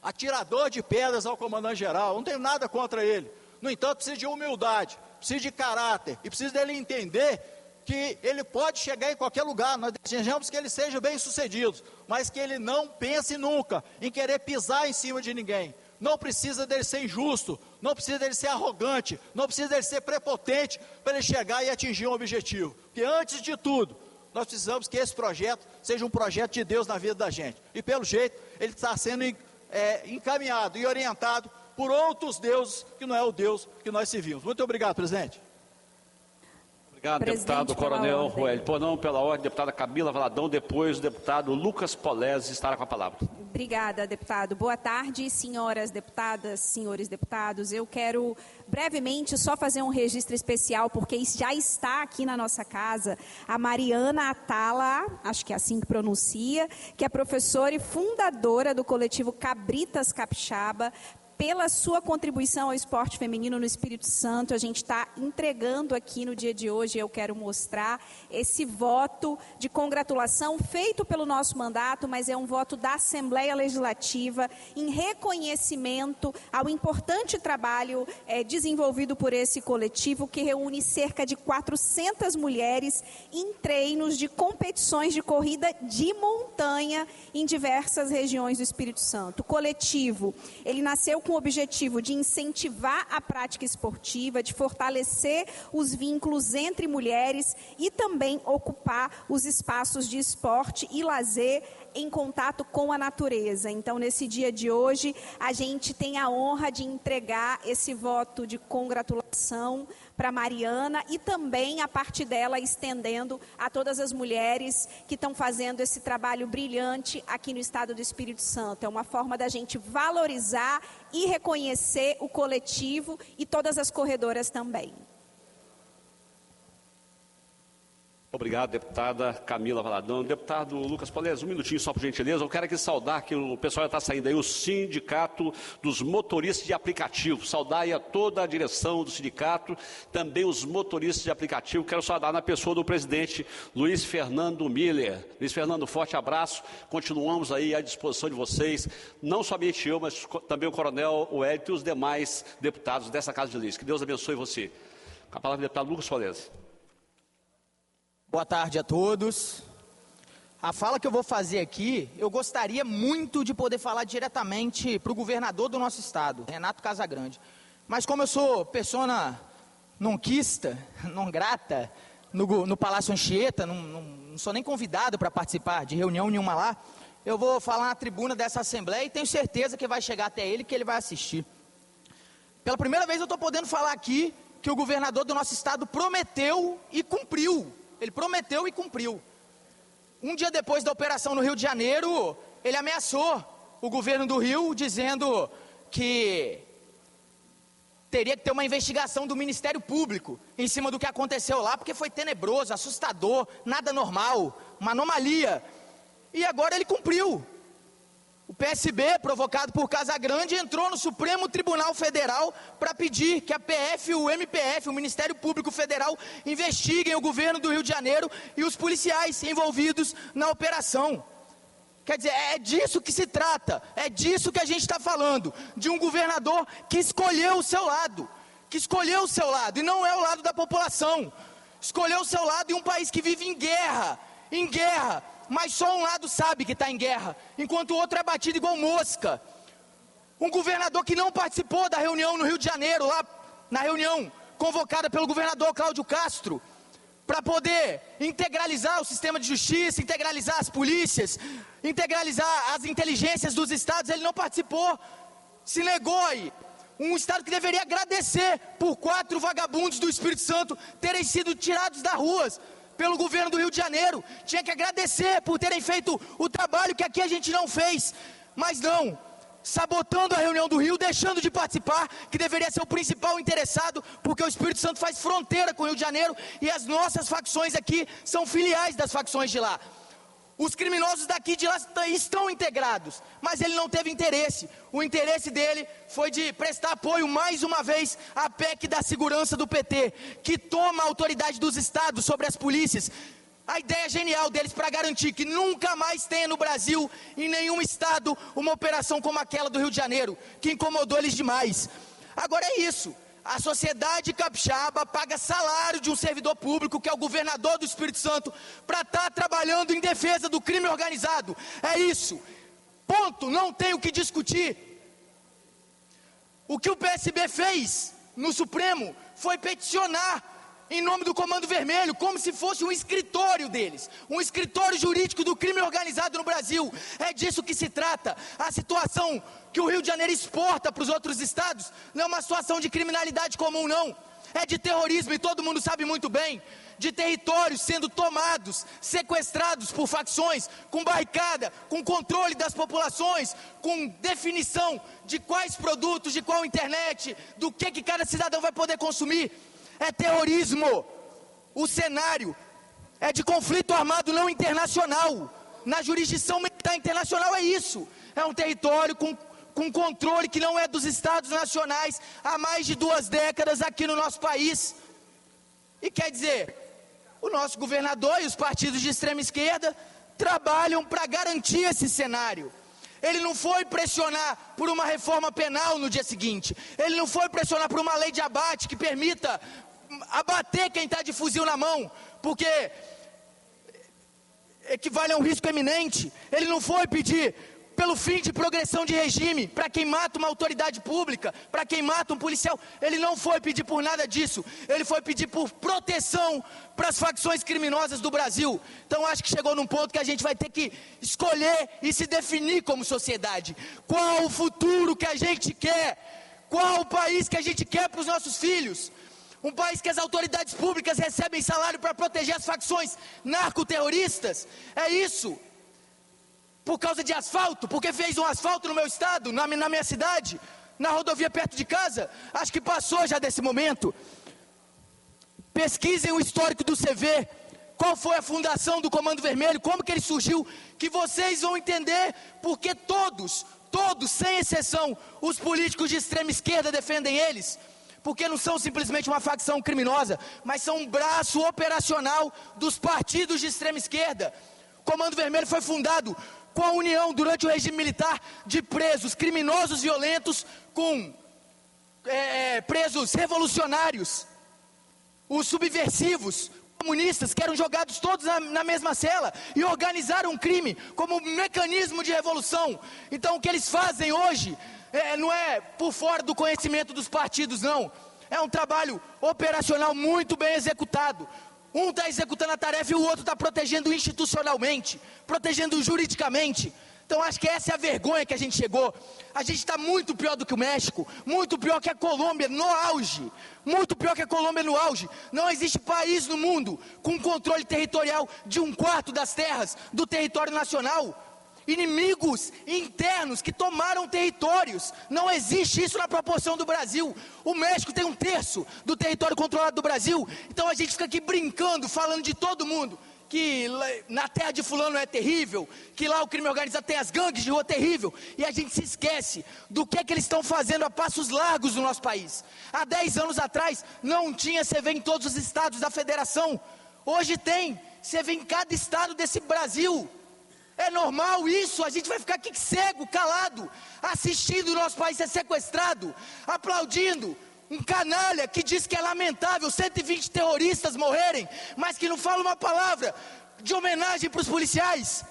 atirador de pedras ao comandante-geral, não tenho nada contra ele. No entanto, precisa de humildade, precisa de caráter, e precisa dele entender que ele pode chegar em qualquer lugar, nós desejamos que ele seja bem sucedido, mas que ele não pense nunca em querer pisar em cima de ninguém. Não precisa dele ser injusto, não precisa dele ser arrogante, não precisa dele ser prepotente para ele chegar e atingir um objetivo. Porque antes de tudo, nós precisamos que esse projeto seja um projeto de Deus na vida da gente. E pelo jeito, ele está sendo encaminhado e orientado por outros deuses, que não é o Deus que nós servimos. Muito obrigado, presidente. Obrigado, deputado Coronel Wellington. Não, pela ordem, deputada Camila Valadão, depois o deputado Lucas Polezi estará com a palavra. Obrigada, deputado. Boa tarde, senhoras deputadas, senhores deputados. Eu quero brevemente só fazer um registro especial, porque já está aqui na nossa casa a Mariana Atala, acho que é assim que pronuncia, que é professora e fundadora do coletivo Cabritas Capixaba, pela sua contribuição ao esporte feminino no Espírito Santo. A gente está entregando aqui no dia de hoje, eu quero mostrar esse voto de congratulação feito pelo nosso mandato, mas é um voto da Assembleia Legislativa em reconhecimento ao importante trabalho desenvolvido por esse coletivo, que reúne cerca de 400 mulheres em treinos de competições de corrida de montanha em diversas regiões do Espírito Santo. O coletivo, ele nasceu com o objetivo de incentivar a prática esportiva, de fortalecer os vínculos entre mulheres e também ocupar os espaços de esporte e lazer em contato com a natureza. Então, nesse dia de hoje, a gente tem a honra de entregar esse voto de congratulação para Mariana e também, a partir dela, estendendo a todas as mulheres que estão fazendo esse trabalho brilhante aqui no estado do Espírito Santo. É uma forma da gente valorizar e reconhecer o coletivo e todas as corredoras também. Obrigado, deputada Camila Valadão. Deputado Lucas Polezi, um minutinho só por gentileza. Eu quero aqui saudar, que o pessoal já está saindo aí, o Sindicato dos Motoristas de Aplicativo. Saudar aí a toda a direção do sindicato, também os motoristas de aplicativo. Quero saudar na pessoa do presidente Luiz Fernando Miller. Luiz Fernando, forte abraço. Continuamos aí à disposição de vocês, não somente eu, mas também o coronel Wellington e os demais deputados dessa Casa de Leis. Que Deus abençoe você. Com a palavra do deputado Lucas Polezi. Boa tarde a todos. A fala que eu vou fazer aqui, eu gostaria muito de poder falar diretamente para o governador do nosso estado, Renato Casagrande. Mas como eu sou persona non quista, non grata, no Palácio Anchieta, não sou nem convidado para participar de reunião nenhuma lá, eu vou falar na tribuna dessa Assembleia e tenho certeza que vai chegar até ele, que ele vai assistir. Pela primeira vez eu estou podendo falar aqui que o governador do nosso estado prometeu e cumpriu. Ele prometeu e cumpriu. Um dia depois da operação no Rio de Janeiro, ele ameaçou o governo do Rio, dizendo que teria que ter uma investigação do Ministério Público em cima do que aconteceu lá, porque foi tenebroso, assustador, nada normal, uma anomalia. E agora ele cumpriu. O PSB, provocado por Casagrande, entrou no Supremo Tribunal Federal para pedir que a PF e o MPF, o Ministério Público Federal, investiguem o governo do Rio de Janeiro e os policiais envolvidos na operação. Quer dizer, é disso que se trata, é disso que a gente está falando, de um governador que escolheu o seu lado, e não é o lado da população, escolheu o seu lado em um país que vive em guerra, mas só um lado sabe que está em guerra, enquanto o outro é batido igual mosca. Um governador que não participou da reunião no Rio de Janeiro, lá na reunião convocada pelo governador Cláudio Castro, para poder integralizar o sistema de justiça, integralizar as polícias, integralizar as inteligências dos estados, ele não participou, se negou aí. Um estado que deveria agradecer por 4 vagabundos do Espírito Santo terem sido tirados das ruas pelo governo do Rio de Janeiro, tinha que agradecer por terem feito o trabalho que aqui a gente não fez, mas não, sabotando a reunião do Rio, deixando de participar, que deveria ser o principal interessado, porque o Espírito Santo faz fronteira com o Rio de Janeiro, e as nossas facções aqui são filiais das facções de lá. Os criminosos daqui de lá estão integrados, mas ele não teve interesse. O interesse dele foi de prestar apoio mais uma vez à PEC da segurança do PT, que toma a autoridade dos estados sobre as polícias. A ideia genial deles para garantir que nunca mais tenha no Brasil, em nenhum estado, uma operação como aquela do Rio de Janeiro, que incomodou eles demais. Agora é isso. A sociedade capixaba paga salário de um servidor público, que é o governador do Espírito Santo, para estar trabalhando em defesa do crime organizado. É isso. Ponto. Não tem o que discutir. O que o PSB fez no Supremo foi peticionar em nome do Comando Vermelho, como se fosse um escritório deles, um escritório jurídico do crime organizado no Brasil. É disso que se trata. A situação que o Rio de Janeiro exporta para os outros estados não é uma situação de criminalidade comum, não. É de terrorismo, e todo mundo sabe muito bem, de territórios sendo tomados, sequestrados por facções, com barricada, com controle das populações, com definição de quais produtos, de qual internet, do que cada cidadão vai poder consumir. É terrorismo. O cenário é de conflito armado não internacional. Na jurisdição militar internacional é isso. É um território com com controle que não é dos estados nacionais há mais de 2 décadas aqui no nosso país. E quer dizer, o nosso governador e os partidos de extrema esquerda trabalham para garantir esse cenário. Ele não foi pressionar por uma reforma penal no dia seguinte. Ele não foi pressionar por uma lei de abate que permita abater quem está de fuzil na mão, porque equivale a um risco eminente. Ele não foi pedir pelo fim de progressão de regime, para quem mata uma autoridade pública, para quem mata um policial. Ele não foi pedir por nada disso. Ele foi pedir por proteção para as facções criminosas do Brasil. Então acho que chegou num ponto que a gente vai ter que escolher e se definir como sociedade. Qual o futuro que a gente quer? Qual o país que a gente quer para os nossos filhos? Um país que as autoridades públicas recebem salário para proteger as facções narcoterroristas? É isso? Por causa de asfalto? Porque fez um asfalto no meu estado, na minha cidade, na rodovia perto de casa? Acho que passou já desse momento. Pesquisem o histórico do CV. Qual foi a fundação do Comando Vermelho? Como que ele surgiu? Que vocês vão entender porque todos, sem exceção, os políticos de extrema esquerda defendem eles. Porque não são simplesmente uma facção criminosa, mas são um braço operacional dos partidos de extrema esquerda. O Comando Vermelho foi fundado com a união, durante o regime militar, de presos criminosos violentos com presos revolucionários, os subversivos, comunistas, que eram jogados todos na mesma cela e organizaram um crime como mecanismo de revolução. Então o que eles fazem hoje não é por fora do conhecimento dos partidos, não. É um trabalho operacional muito bem executado. Um está executando a tarefa e o outro está protegendo institucionalmente, protegendo juridicamente. Então acho que essa é a vergonha que a gente chegou. A gente está muito pior do que o México, muito pior que a Colômbia no auge, muito pior que a Colômbia no auge. Não existe país no mundo com controle territorial de 1/4 das terras do território nacional. Inimigos internos que tomaram territórios. Não existe isso na proporção do Brasil. O México tem 1/3 do território controlado do Brasil. Então a gente fica aqui brincando, falando de todo mundo, que na terra de fulano é terrível, que lá o crime organizado tem as gangues de rua terrível, e a gente se esquece do que eles estão fazendo a passos largos no nosso país. Há 10 anos atrás não tinha CV em todos os estados da federação. Hoje tem CV em cada estado desse Brasil. É normal isso? A gente vai ficar aqui cego, calado, assistindo o nosso país ser sequestrado, aplaudindo um canalha que diz que é lamentável 120 terroristas morrerem, mas que não fala uma palavra de homenagem para os policiais.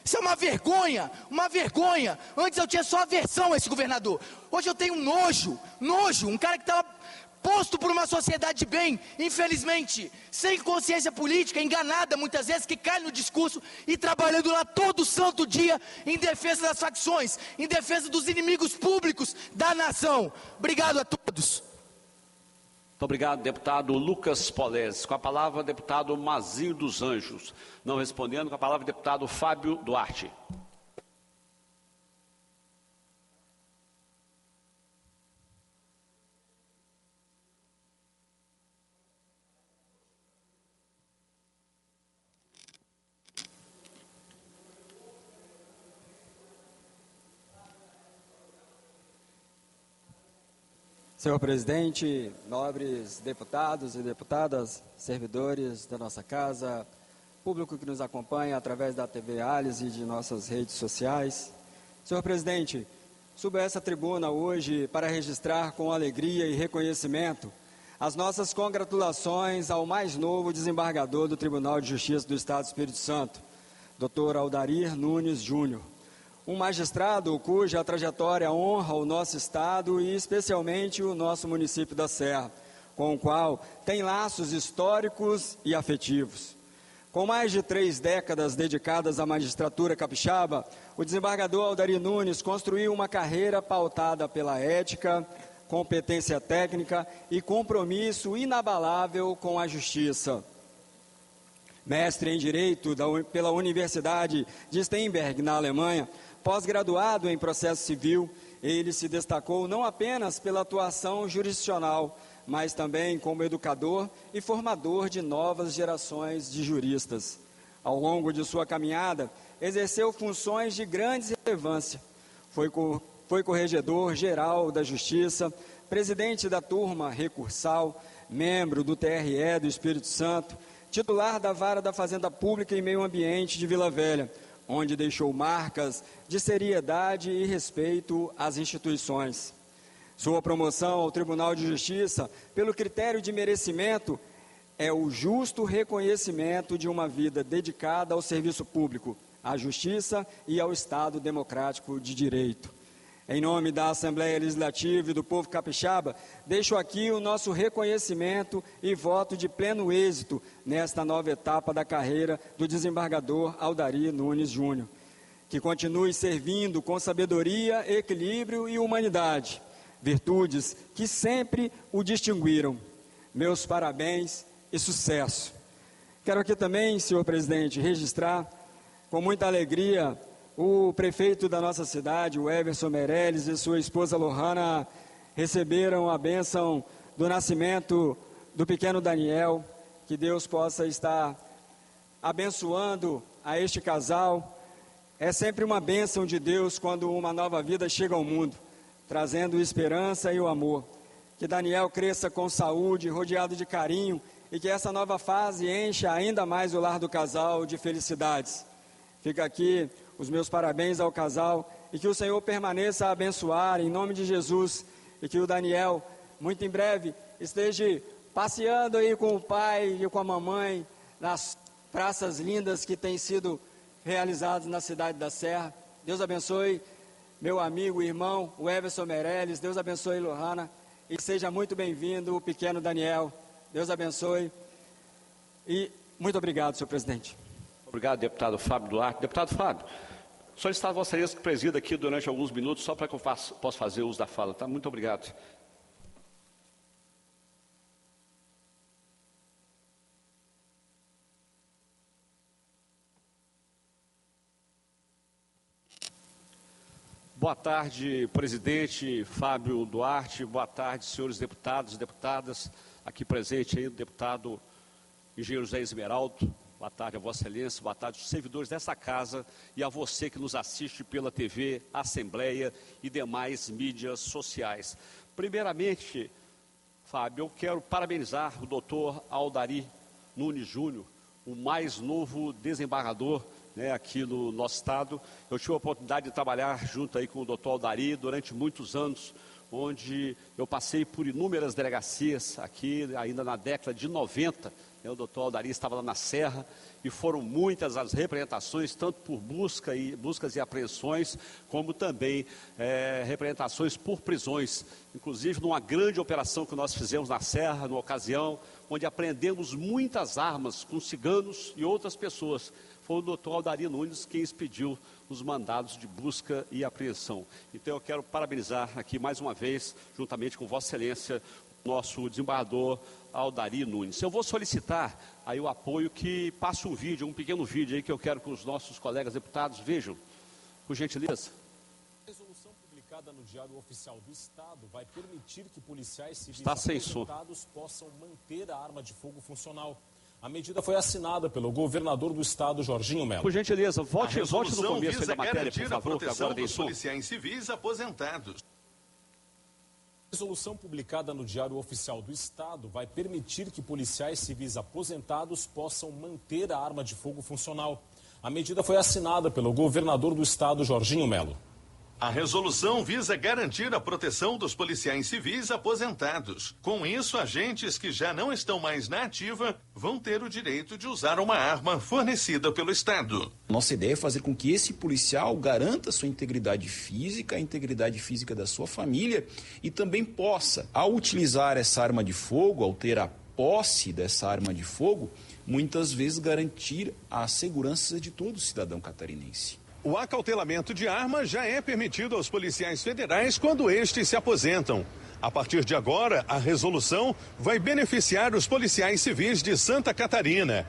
Isso é uma vergonha, uma vergonha. Antes eu tinha só aversão a esse governador. Hoje eu tenho nojo, um cara que estava posto por uma sociedade de bem, infelizmente, sem consciência política, enganada muitas vezes, que cai no discurso e trabalhando lá todo santo dia em defesa das facções, em defesa dos inimigos públicos da nação. Obrigado a todos. Muito obrigado, deputado Lucas Polese. Com a palavra, deputado Mazinho dos Anjos. Não respondendo, com a palavra, deputado Fábio Duarte. Senhor presidente, nobres deputados e deputadas, servidores da nossa casa, público que nos acompanha através da TV Alice e de nossas redes sociais. Senhor presidente, subo a essa tribuna hoje para registrar com alegria e reconhecimento as nossas congratulações ao mais novo desembargador do Tribunal de Justiça do Estado do Espírito Santo, Dr. Aldair Nunes Júnior. Um magistrado cuja trajetória honra o nosso estado e especialmente o nosso município da Serra, com o qual tem laços históricos e afetivos. Com mais de 3 décadas dedicadas à magistratura capixaba, o desembargador Aldair Nunes construiu uma carreira pautada pela ética, competência técnica e compromisso inabalável com a justiça. Mestre em Direito pela Universidade de Steinberg, na Alemanha, pós-graduado em processo civil, ele se destacou não apenas pela atuação jurisdicional, mas também como educador e formador de novas gerações de juristas. Ao longo de sua caminhada, exerceu funções de grande relevância. foi corregedor-geral da Justiça, presidente da turma recursal, membro do TRE do Espírito Santo, titular da Vara da Fazenda Pública e Meio Ambiente de Vila Velha, onde deixou marcas de seriedade e respeito às instituições. Sua promoção ao Tribunal de Justiça, pelo critério de merecimento, é o justo reconhecimento de uma vida dedicada ao serviço público, à justiça e ao Estado democrático de direito. Em nome da Assembleia Legislativa e do povo capixaba, deixo aqui o nosso reconhecimento e voto de pleno êxito nesta nova etapa da carreira do desembargador Aldari Nunes Júnior. Que continue servindo com sabedoria, equilíbrio e humanidade, virtudes que sempre o distinguiram. Meus parabéns e sucesso. Quero aqui também, senhor presidente, registrar com muita alegria o prefeito da nossa cidade, o Everson Meirelles, e sua esposa Lohana receberam a bênção do nascimento do pequeno Daniel. Que Deus possa estar abençoando a este casal. É sempre uma bênção de Deus quando uma nova vida chega ao mundo, trazendo esperança e o amor. Que Daniel cresça com saúde, rodeado de carinho, e que essa nova fase encha ainda mais o lar do casal de felicidades. Fica aqui os meus parabéns ao casal e que o Senhor permaneça a abençoar em nome de Jesus, e que o Daniel, muito em breve, esteja passeando aí com o pai e com a mamãe nas praças lindas que têm sido realizadas na cidade da Serra. Deus abençoe meu amigo e irmão, o Everson Meirelles. Deus abençoe Lohana e seja muito bem-vindo o pequeno Daniel. Deus abençoe e muito obrigado, senhor presidente. Obrigado, deputado Fábio Duarte. Deputado Fábio, solicitar a Vossa Excelência que presida aqui durante alguns minutos, só para que eu possa fazer uso da fala, tá? Muito obrigado. Boa tarde, presidente Fábio Duarte. Boa tarde, senhores deputados e deputadas. Aqui presente aí o deputado engenheiro José Esmeraldo. Boa tarde a Vossa Excelência, boa tarde aos servidores dessa casa e a você que nos assiste pela TV, Assembleia e demais mídias sociais. Primeiramente, Fábio, eu quero parabenizar o doutor Aldari Nunes Júnior, o mais novo desembargador, né, aqui no nosso estado. Eu tive a oportunidade de trabalhar junto aí com o doutor Aldari durante muitos anos, onde eu passei por inúmeras delegacias aqui, ainda na década de 90, o doutor Aldari estava lá na Serra, e foram muitas as representações, tanto por buscas e apreensões, como também representações por prisões, inclusive numa grande operação que nós fizemos na Serra, numa ocasião, onde apreendemos muitas armas com ciganos e outras pessoas. Foi o doutor Aldari Nunes quem expediu os mandados de busca e apreensão. Então eu quero parabenizar aqui mais uma vez, juntamente com Vossa Excelência, nosso desembargador Aldari Nunes. Eu vou solicitar aí o apoio que passe um vídeo, um pequeno vídeo aí que eu quero que os nossos colegas deputados vejam, por gentileza. A resolução publicada no Diário Oficial do Estado vai permitir que policiais civis aposentados possam manter a arma de fogo funcional. A medida foi assinada pelo governador do estado, Jorginho Melo. Por gentileza, volte no começo da matéria, por favor, que agora tem som. Policiais civis aposentados. A resolução publicada no Diário Oficial do Estado vai permitir que policiais civis aposentados possam manter a arma de fogo funcional. A medida foi assinada pelo governador do estado, Jorginho Melo. A resolução visa garantir a proteção dos policiais civis aposentados. Com isso, agentes que já não estão mais na ativa vão ter o direito de usar uma arma fornecida pelo Estado. Nossa ideia é fazer com que esse policial garanta sua integridade física, a integridade física da sua família e também possa, ao utilizar essa arma de fogo, ao ter a posse dessa arma de fogo, muitas vezes garantir a segurança de todo cidadão catarinense. O acautelamento de arma já é permitido aos policiais federais quando estes se aposentam. A partir de agora, a resolução vai beneficiar os policiais civis de Santa Catarina.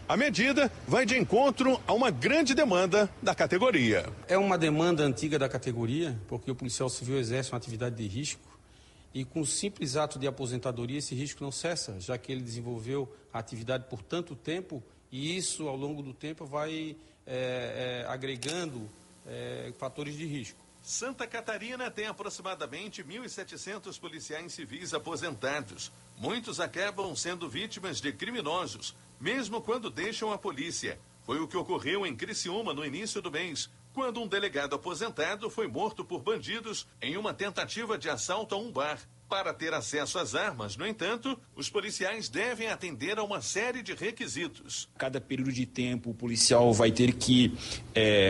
A medida vai de encontro a uma grande demanda da categoria. É uma demanda antiga da categoria, porque o policial civil exerce uma atividade de risco e com o simples ato de aposentadoria esse risco não cessa, já que ele desenvolveu a atividade por tanto tempo e isso ao longo do tempo vai agregando fatores de risco. Santa Catarina tem aproximadamente 1.700 policiais civis aposentados. Muitos acabam sendo vítimas de criminosos, mesmo quando deixam a polícia. Foi o que ocorreu em Criciúma no início do mês, quando um delegado aposentado foi morto por bandidos em uma tentativa de assalto a um bar. Para ter acesso às armas, no entanto, os policiais devem atender a uma série de requisitos. Cada período de tempo, o policial vai ter que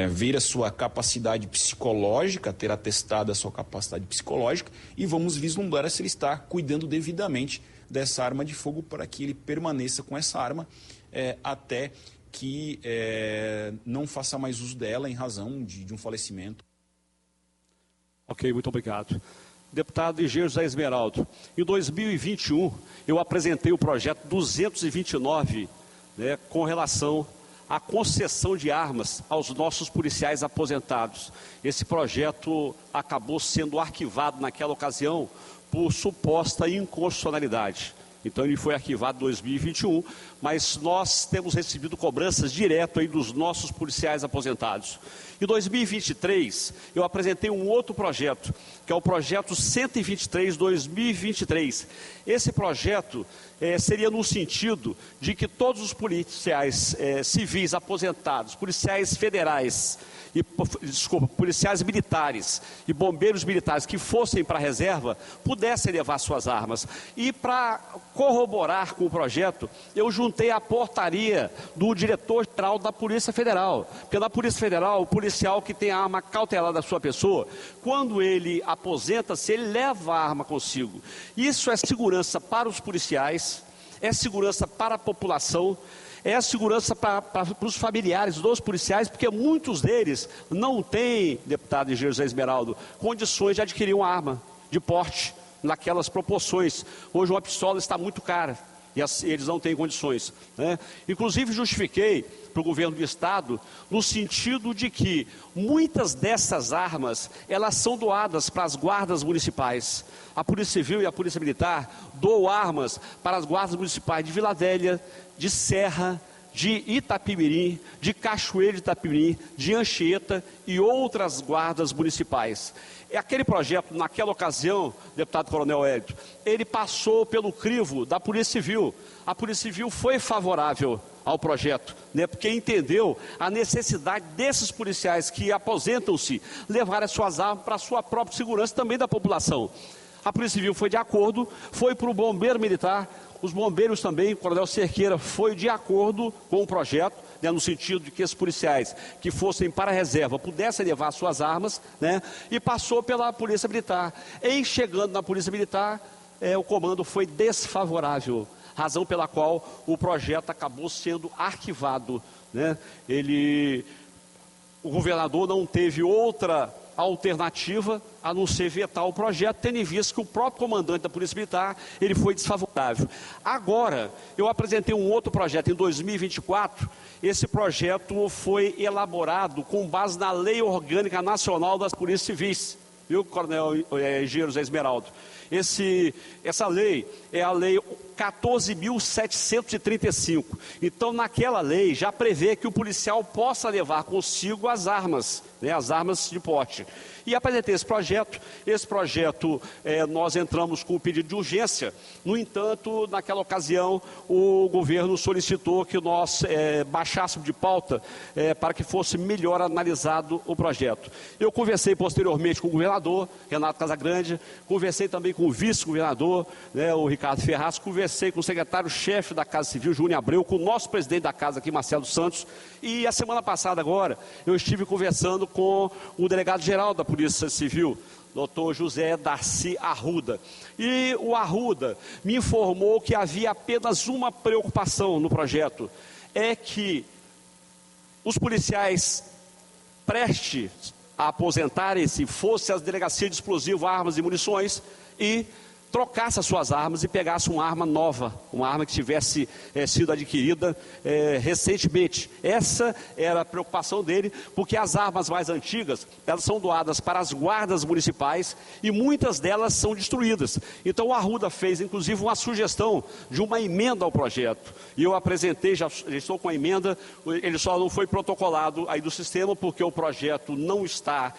ver a sua capacidade psicológica, ter atestado a sua capacidade psicológica, e vamos vislumbrar se ele está cuidando devidamente dessa arma de fogo para que ele permaneça com essa arma até que não faça mais uso dela em razão de um falecimento. Ok, muito obrigado. Deputado Engenheiro José Esmeraldo, em 2021 eu apresentei o projeto 229, com relação à concessão de armas aos nossos policiais aposentados. Esse projeto acabou sendo arquivado naquela ocasião por suposta inconstitucionalidade. Então ele foi arquivado em 2021, mas nós temos recebido cobranças direto aí dos nossos policiais aposentados. Em 2023, eu apresentei um outro projeto, que é o projeto 123/2023. Esse projeto seria no sentido de que todos os policiais civis aposentados, policiais federais, policiais militares e bombeiros militares que fossem para a reserva pudessem levar suas armas. E para corroborar com o projeto, eu juntei a portaria do diretor-geral da Polícia Federal. Porque na Polícia Federal, o policial que tem a arma cautelar da sua pessoa, quando ele aposenta-se, ele leva a arma consigo. Isso é segurança para os policiais, é segurança para a população, é a segurança para os familiares dos policiais, porque muitos deles não têm, deputado Engenheiro José Esmeraldo, condições de adquirir uma arma de porte naquelas proporções. Hoje uma pistola está muito cara e eles não têm condições, Inclusive justifiquei para o governo do estado no sentido de que muitas dessas armas elas são doadas para as guardas municipais. A Polícia Civil e a Polícia Militar doam armas para as guardas municipais de Vila Velha, de Serra, de Itapimirim, de Cachoeiro de Itapimirim, de Anchieta e outras guardas municipais. Aquele projeto, naquela ocasião, deputado Coronel Hélio, ele passou pelo crivo da Polícia Civil. A Polícia Civil foi favorável ao projeto, porque entendeu a necessidade desses policiais que aposentam-se levarem as suas armas para a sua própria segurança e também da população. A Polícia Civil foi de acordo, foi para o bombeiro militar, os bombeiros também, o Coronel Cerqueira foi de acordo com o projeto, no sentido de que esses policiais que fossem para a reserva pudessem levar suas armas, e passou pela Polícia Militar. Em chegando na Polícia Militar, o comando foi desfavorável, razão pela qual o projeto acabou sendo arquivado. O governador não teve outra alternativa a não ser vetar o projeto, tendo em vista que o próprio comandante da Polícia Militar ele foi desfavorável. Agora, eu apresentei um outro projeto em 2024, esse projeto foi elaborado com base na Lei Orgânica Nacional das Polícias Civis, viu, Coronel Engenheiro José Esmeraldo? Essa lei é a Lei 14.735. Então, naquela lei já prevê que o policial possa levar consigo as armas de porte. E apresentei esse projeto. Esse projeto, nós entramos com o pedido de urgência. No entanto, naquela ocasião, o governo solicitou que nós baixássemos de pauta para que fosse melhor analisado o projeto. Eu conversei posteriormente com o governador, Renato Casagrande, conversei também com o vice-governador, o Ricardo Ferraz, conversei com o secretário-chefe da Casa Civil, Júnior Abreu, com o nosso presidente da casa aqui, Marcelo Santos, e a semana passada agora, eu estive conversando com o delegado-geral da Polícia Civil, Dr. José Darcy Arruda. E o Arruda me informou que havia apenas uma preocupação no projeto, é que os policiais prestes a aposentarem-se fossem as delegacias de explosivo, armas e munições e trocasse as suas armas e pegasse uma arma nova, uma arma que tivesse sido adquirida recentemente. Essa era a preocupação dele, porque as armas mais antigas, elas são doadas para as guardas municipais e muitas delas são destruídas. Então o Arruda fez, inclusive, uma sugestão de uma emenda ao projeto. E eu apresentei, já estou com a emenda, ele só não foi protocolado aí do sistema, porque o projeto não está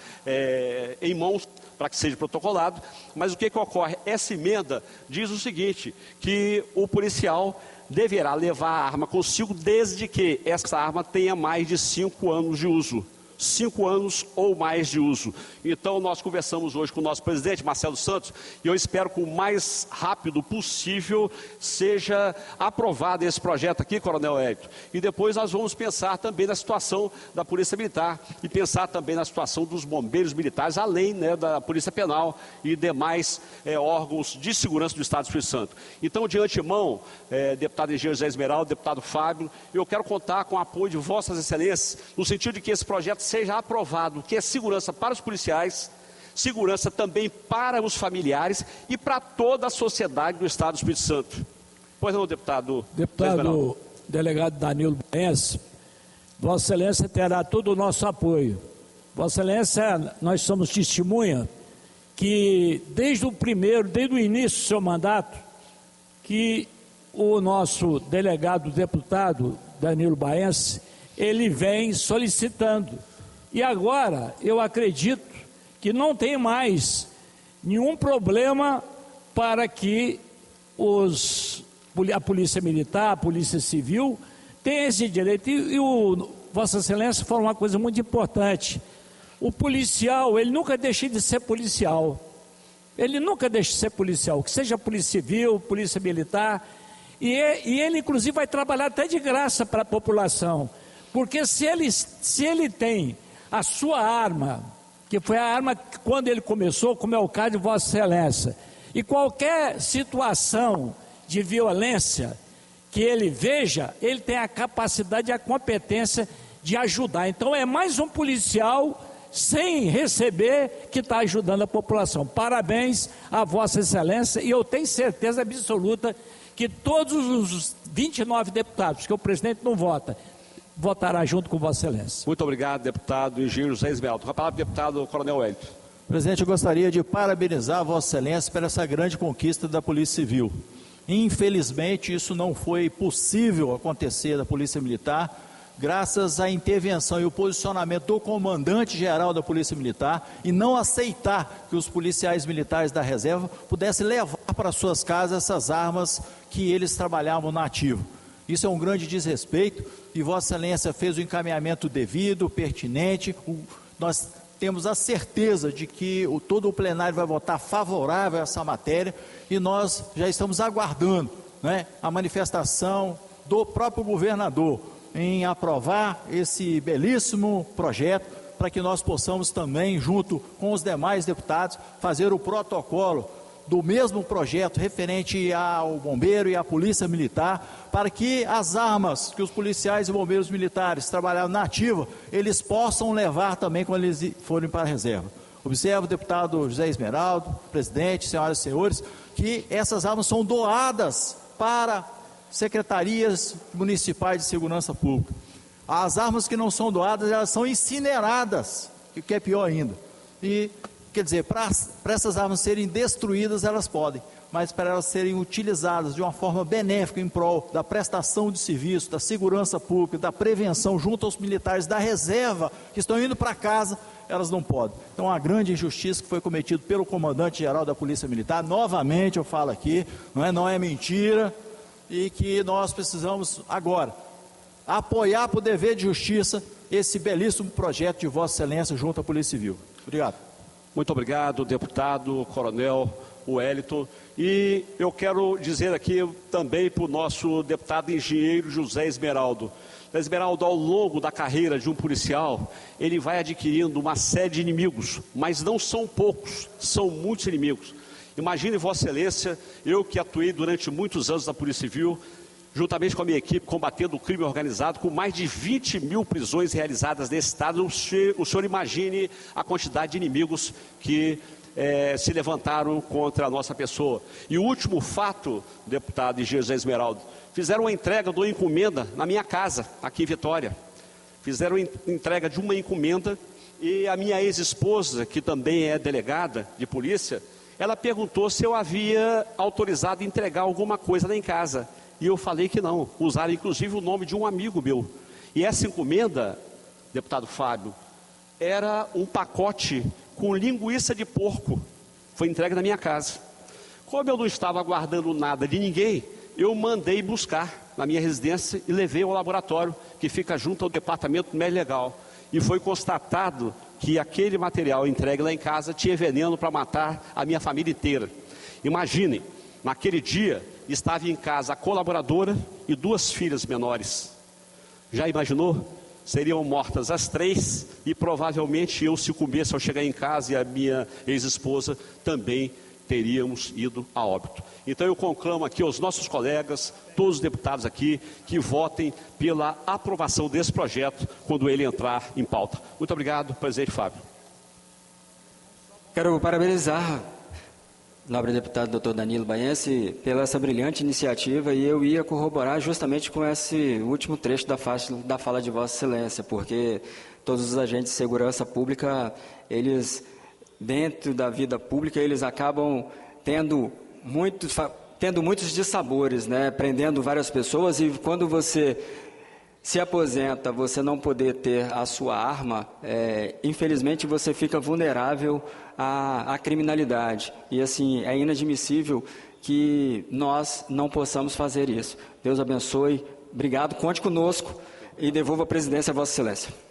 em mãos para que seja protocolado, mas o que ocorre? Essa emenda diz o seguinte, que o policial deverá levar a arma consigo desde que essa arma tenha mais de 5 anos de uso. 5 anos ou mais de uso. Então nós conversamos hoje com o nosso presidente, Marcelo Santos, e eu espero que o mais rápido possível seja aprovado esse projeto aqui, Coronel Hélito. E depois nós vamos pensar também na situação da Polícia Militar e pensar também na situação dos bombeiros militares, além, né, da Polícia Penal e demais órgãos de segurança do Estado do Espírito Santo. Então, de antemão, deputado engenheiro José Esmeraldo, deputado Fábio, eu quero contar com o apoio de vossas excelências, no sentido de que esse projeto seja aprovado, que é segurança para os policiais, segurança também para os familiares e para toda a sociedade do Estado do Espírito Santo. Pois não, deputado? Deputado delegado Danilo Baense, Vossa Excelência terá todo o nosso apoio. Vossa Excelência, nós somos testemunha que desde o início do seu mandato, que o nosso delegado deputado Danilo Baense, ele vem solicitando. E agora, eu acredito que não tem mais nenhum problema para que a Polícia Militar, a Polícia Civil, tenha esse direito. E Vossa Excelência falou uma coisa muito importante. O policial, ele nunca deixa de ser policial. Ele nunca deixa de ser policial, que seja Polícia Civil, Polícia Militar. E ele, inclusive, vai trabalhar até de graça para a população. Porque se ele tem a sua arma, que foi a arma que quando ele começou, como é o caso de Vossa Excelência, e qualquer situação de violência que ele veja, ele tem a capacidade e a competência de ajudar. Então é mais um policial sem receber que está ajudando a população. Parabéns a Vossa Excelência, e eu tenho certeza absoluta que todos os 29 deputados, que o presidente não vota, votará junto com Vossa Excelência. Muito obrigado, deputado engenheiro José Esmeraldo. Com a palavra, deputado Coronel Hélito. Presidente, eu gostaria de parabenizar Vossa Excelência por essa grande conquista da Polícia Civil. Infelizmente, isso não foi possível acontecer da Polícia Militar, graças à intervenção e o posicionamento do comandante-geral da Polícia Militar, e não aceitar que os policiais militares da reserva pudessem levar para suas casas essas armas que eles trabalhavam na ativa. Isso é um grande desrespeito, e Vossa Excelência fez o encaminhamento devido, pertinente. Nós temos a certeza de que todo o plenário vai votar favorável a essa matéria, e nós já estamos aguardando, né, a manifestação do próprio governador em aprovar esse belíssimo projeto, para que nós possamos também, junto com os demais deputados, fazer o protocolo do mesmo projeto referente ao bombeiro e à polícia militar, para que as armas que os policiais e bombeiros militares trabalharam na ativa, eles possam levar também quando eles forem para a reserva. Observo, deputado José Esmeraldo, presidente, senhoras e senhores, que essas armas são doadas para secretarias municipais de segurança pública. As armas que não são doadas, elas são incineradas, o que é pior ainda. E quer dizer, para essas armas serem destruídas, elas podem, mas para elas serem utilizadas de uma forma benéfica em prol da prestação de serviço, da segurança pública, da prevenção junto aos militares da reserva que estão indo para casa, elas não podem. Então, a grande injustiça que foi cometida pelo comandante-geral da Polícia Militar, novamente eu falo aqui, não é mentira, e que nós precisamos agora apoiar por dever de justiça esse belíssimo projeto de Vossa Excelência junto à Polícia Civil. Obrigado. Muito obrigado, deputado Coronel Wellington. E eu quero dizer aqui também para o nosso deputado engenheiro José Esmeraldo. Esmeraldo, ao longo da carreira de um policial, ele vai adquirindo uma série de inimigos, mas não são poucos, são muitos inimigos. Imagine, Vossa Excelência, eu que atuei durante muitos anos na Polícia Civil, juntamente com a minha equipe, combatendo o crime organizado, com mais de 20 mil prisões realizadas nesse estado, o senhor imagine a quantidade de inimigos que se levantaram contra a nossa pessoa. E o último fato, deputado José Esmeraldo, fizeram uma entrega de uma encomenda na minha casa, aqui em Vitória. Fizeram entrega de uma encomenda e a minha ex-esposa, que também é delegada de polícia, ela perguntou se eu havia autorizado entregar alguma coisa lá em casa. E eu falei que não. Usaram inclusive o nome de um amigo meu. E essa encomenda, deputado Fábio, era um pacote com linguiça de porco. Foi entregue na minha casa. Como eu não estava aguardando nada de ninguém, eu mandei buscar na minha residência e levei ao laboratório que fica junto ao departamento médico legal. E foi constatado que aquele material entregue lá em casa tinha veneno para matar a minha família inteira. Imaginem, naquele dia estava em casa a colaboradora e 2 filhas menores. Já imaginou? Seriam mortas as 3 e provavelmente eu, se comesse ao chegar em casa, e a minha ex-esposa também teríamos ido a óbito. Então eu conclamo aqui aos nossos colegas, todos os deputados aqui, que votem pela aprovação desse projeto quando ele entrar em pauta. Muito obrigado, presidente Fábio. Quero parabenizar o nobre deputado doutor Danilo Baense pela essa brilhante iniciativa, e eu ia corroborar justamente com esse último trecho da fala de Vossa Excelência, porque todos os agentes de segurança pública, eles, dentro da vida pública, eles acabam tendo muitos dissabores, né? Prendendo várias pessoas, e quando você se aposenta, você não poder ter a sua arma, infelizmente você fica vulnerável à criminalidade. E assim, é inadmissível que nós não possamos fazer isso. Deus abençoe, obrigado, conte conosco e devolva a presidência a Vossa Excelência.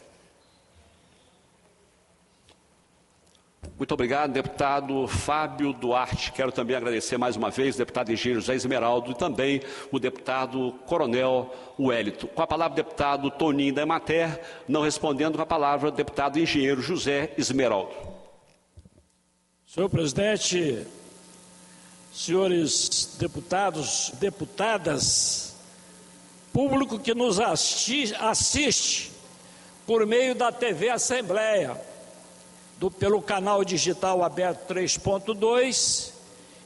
Muito obrigado, deputado Fábio Duarte. Quero também agradecer mais uma vez o deputado engenheiro José Esmeraldo e também o deputado coronel Wellington. Com a palavra o deputado Toninho da Emater, não respondendo, com a palavra o deputado engenheiro José Esmeraldo. Senhor presidente, senhores deputados, deputadas, público que nos assiste por meio da TV Assembleia, pelo canal digital aberto 3.2,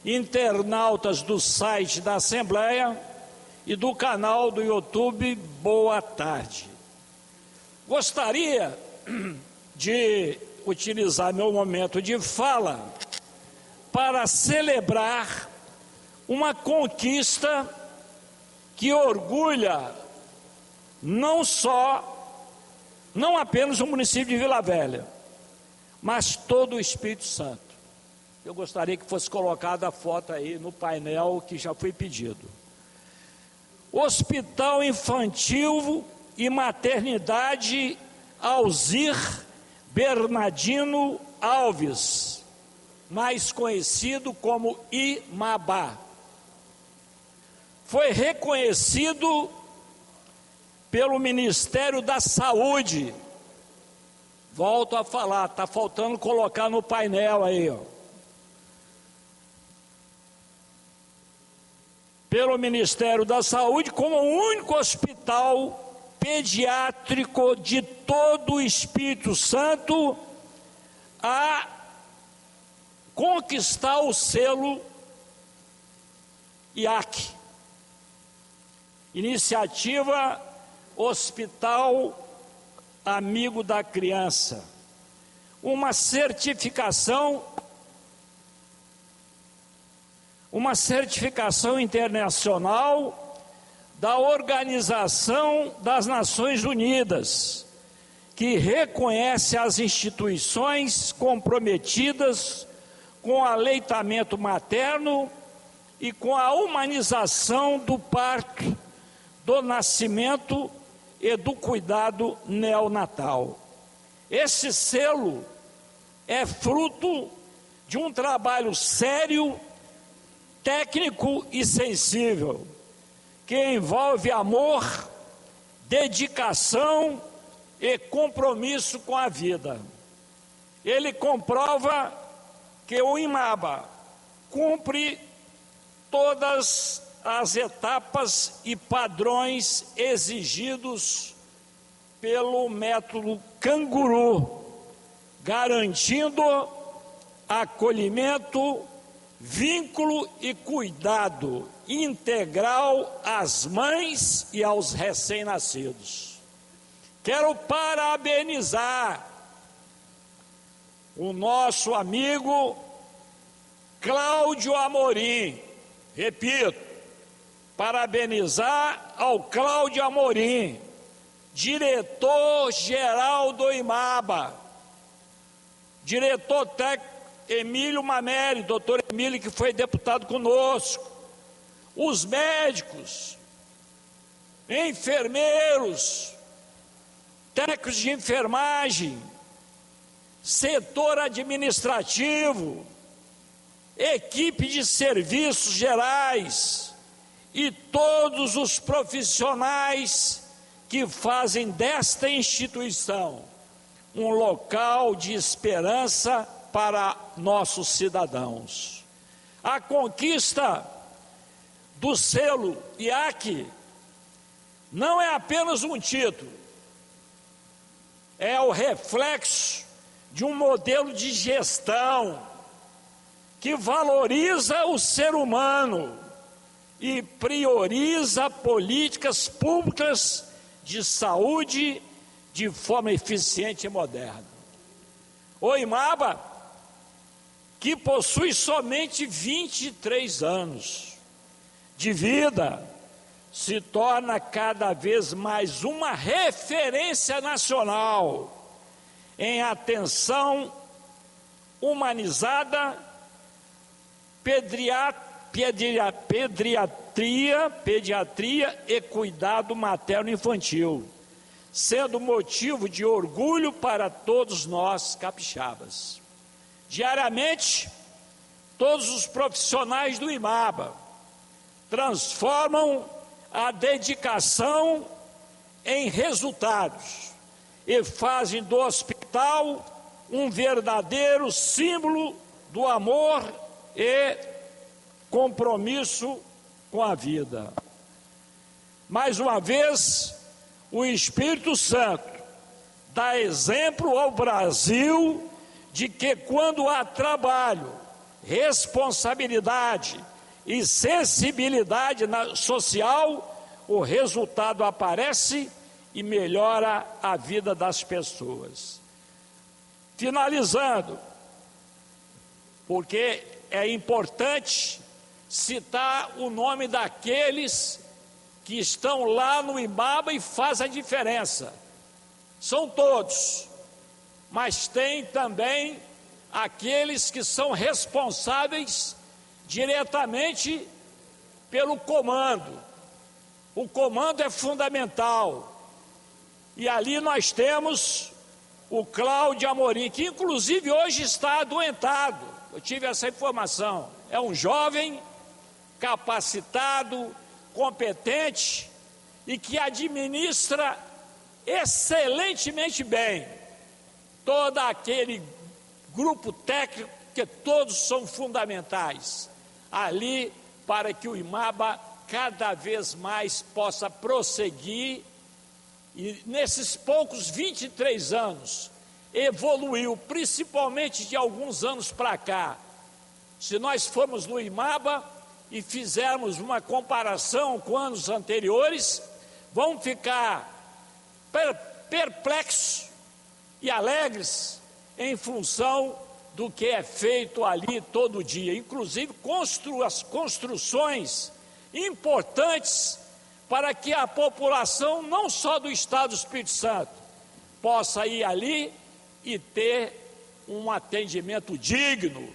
internautas do site da Assembleia e do canal do YouTube Boa Tarde. Gostaria de utilizar meu momento de fala para celebrar uma conquista que orgulha não apenas o município de Vila Velha, mas todo o Espírito Santo. Eu gostaria que fosse colocada a foto aí no painel que já foi pedido. Hospital Infantil e Maternidade Alzir Bernardino Alves, mais conhecido como IMABA. Foi reconhecido pelo Ministério da Saúde. Volto a falar, está faltando colocar no painel aí, ó. Pelo Ministério da Saúde como o único hospital pediátrico de todo o Espírito Santo a conquistar o selo IAC, Iniciativa Hospital Amigo da Criança, uma certificação internacional da Organização das Nações Unidas, que reconhece as instituições comprometidas com o aleitamento materno e com a humanização do parto, do nascimento e do cuidado neonatal. Esse selo é fruto de um trabalho sério, técnico e sensível, que envolve amor, dedicação e compromisso com a vida. Ele comprova que o IMABA cumpre todas as etapas e padrões exigidos pelo método Canguru, garantindo acolhimento, vínculo e cuidado integral às mães e aos recém-nascidos. Quero parabenizar o nosso amigo Cláudio Amorim, repito, parabenizar ao Cláudio Amorim, diretor-geral do IMABA, diretor técnico Emílio Mameri, doutor Emílio, que foi deputado conosco, os médicos, enfermeiros, técnicos de enfermagem, setor administrativo, equipe de serviços gerais e todos os profissionais que fazem desta instituição um local de esperança para nossos cidadãos. A conquista do selo IAC não é apenas um título, é o reflexo de um modelo de gestão que valoriza o ser humano e prioriza políticas públicas de saúde de forma eficiente e moderna. O IMABA, que possui somente 23 anos de vida, se torna cada vez mais uma referência nacional em atenção humanizada, pediatria e cuidado materno-infantil, sendo motivo de orgulho para todos nós capixabas. Diariamente, todos os profissionais do IMABA transformam a dedicação em resultados e fazem do hospital um verdadeiro símbolo do amor e compromisso com a vida. Mais uma vez, o Espírito Santo dá exemplo ao Brasil de que quando há trabalho, responsabilidade e sensibilidade social, o resultado aparece e melhora a vida das pessoas. Finalizando, porque é importante citar o nome daqueles que estão lá no IMABA e fazem a diferença. São todos, mas tem também aqueles que são responsáveis diretamente pelo comando. O comando é fundamental. E ali nós temos o Cláudio Amorim, que inclusive hoje está adoentado. Eu tive essa informação. É um jovem capacitado, competente e que administra excelentemente bem todo aquele grupo técnico, que todos são fundamentais ali para que o IMABA cada vez mais possa prosseguir e nesses poucos 23 anos evoluiu, principalmente de alguns anos para cá. Se nós formos no IMABA e fizermos uma comparação com anos anteriores, vão ficar perplexos e alegres em função do que é feito ali todo dia, inclusive as construções importantes para que a população, não só do Estado do Espírito Santo, possa ir ali e ter um atendimento digno.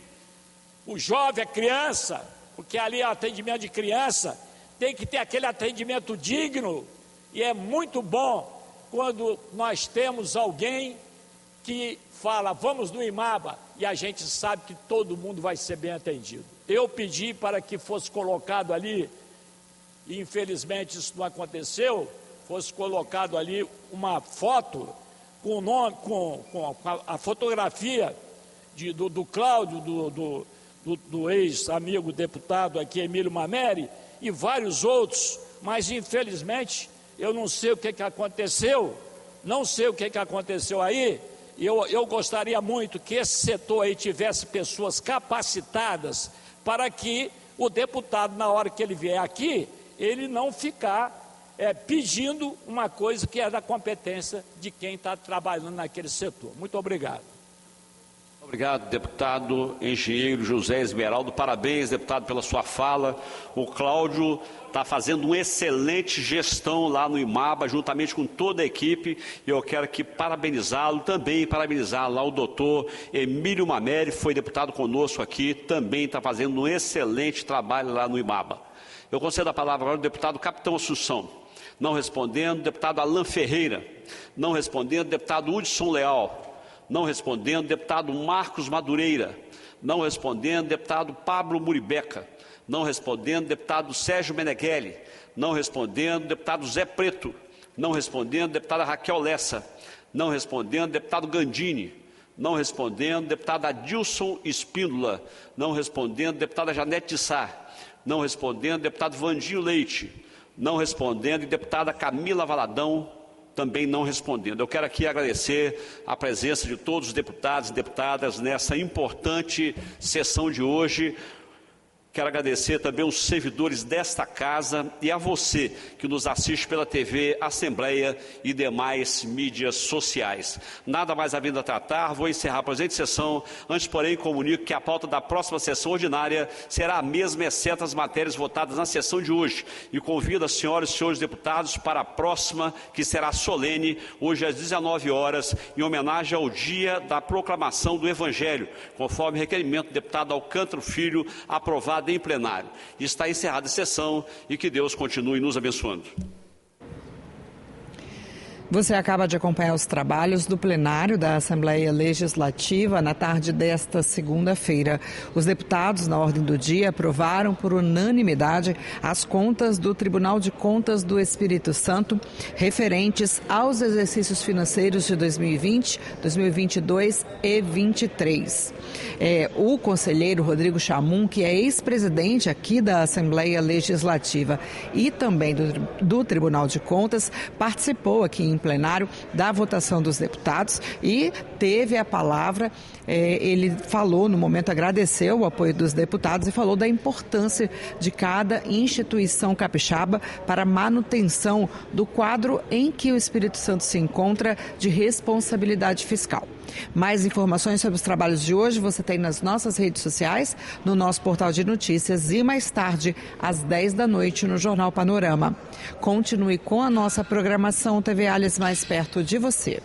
O jovem, a criança, porque ali é atendimento de criança, tem que ter aquele atendimento digno, e é muito bom quando nós temos alguém que fala, vamos no IMABA, e a gente sabe que todo mundo vai ser bem atendido. Eu pedi para que fosse colocado ali, e infelizmente isso não aconteceu, fosse colocado ali uma foto com o nome, com a fotografia do Cláudio, do ex-amigo deputado aqui, Emílio Mameri, e vários outros, mas infelizmente eu não sei o que aconteceu, não sei o que aconteceu aí, eu gostaria muito que esse setor aí tivesse pessoas capacitadas para que o deputado, na hora que ele vier aqui, ele não ficar pedindo uma coisa que é da competência de quem está trabalhando naquele setor. Muito obrigado. Obrigado, deputado engenheiro José Esmeraldo. Parabéns, deputado, pela sua fala. O Cláudio está fazendo uma excelente gestão lá no IMABA, juntamente com toda a equipe. E eu quero aqui parabenizá-lo, também parabenizar lá o doutor Emílio Mameri, foi deputado conosco aqui, também está fazendo um excelente trabalho lá no IMABA. Eu concedo a palavra agora ao deputado Capitão Assunção. Não respondendo, deputado Alain Ferreira. Não respondendo, deputado Hudson Leal. Não respondendo, deputado Marcos Madureira. Não respondendo, deputado Pablo Muribeca. Não respondendo, deputado Sérgio Meneghelli. Não respondendo, deputado Zé Preto. Não respondendo, deputada Raquel Lessa. Não respondendo, deputado Gandini. Não respondendo, deputada Adilson Espíndola. Não respondendo, deputada Janete de Sá. Não respondendo, deputado Vandinho Leite. Não respondendo, e deputada Camila Valadão, também não respondendo. Eu quero aqui agradecer a presença de todos os deputados e deputadas nessa importante sessão de hoje. Quero agradecer também os servidores desta casa e a você que nos assiste pela TV, Assembleia e demais mídias sociais. Nada mais havendo a tratar, vou encerrar a presente sessão. Antes, porém, comunico que a pauta da próxima sessão ordinária será a mesma, exceto as matérias votadas na sessão de hoje. E convido as senhoras e senhores deputados para a próxima, que será solene, hoje às 19 horas, em homenagem ao dia da proclamação do Evangelho, conforme requerimento do deputado Alcântara Filho, aprovado em plenário. Está encerrada a sessão e que Deus continue nos abençoando. Você acaba de acompanhar os trabalhos do plenário da Assembleia Legislativa na tarde desta segunda-feira. Os deputados, na ordem do dia, aprovaram por unanimidade as contas do Tribunal de Contas do Espírito Santo referentes aos exercícios financeiros de 2020, 2022 e 2023. O conselheiro Rodrigo Chamum, que é ex-presidente aqui da Assembleia Legislativa e também do Tribunal de Contas, participou aqui em plenário da votação dos deputados e teve a palavra. Ele falou, no momento, agradeceu o apoio dos deputados e falou da importância de cada instituição capixaba para a manutenção do quadro em que o Espírito Santo se encontra de responsabilidade fiscal. Mais informações sobre os trabalhos de hoje você tem nas nossas redes sociais, no nosso portal de notícias e mais tarde, às 10 da noite, no Jornal Panorama. Continue com a nossa programação TV Alias mais perto de você.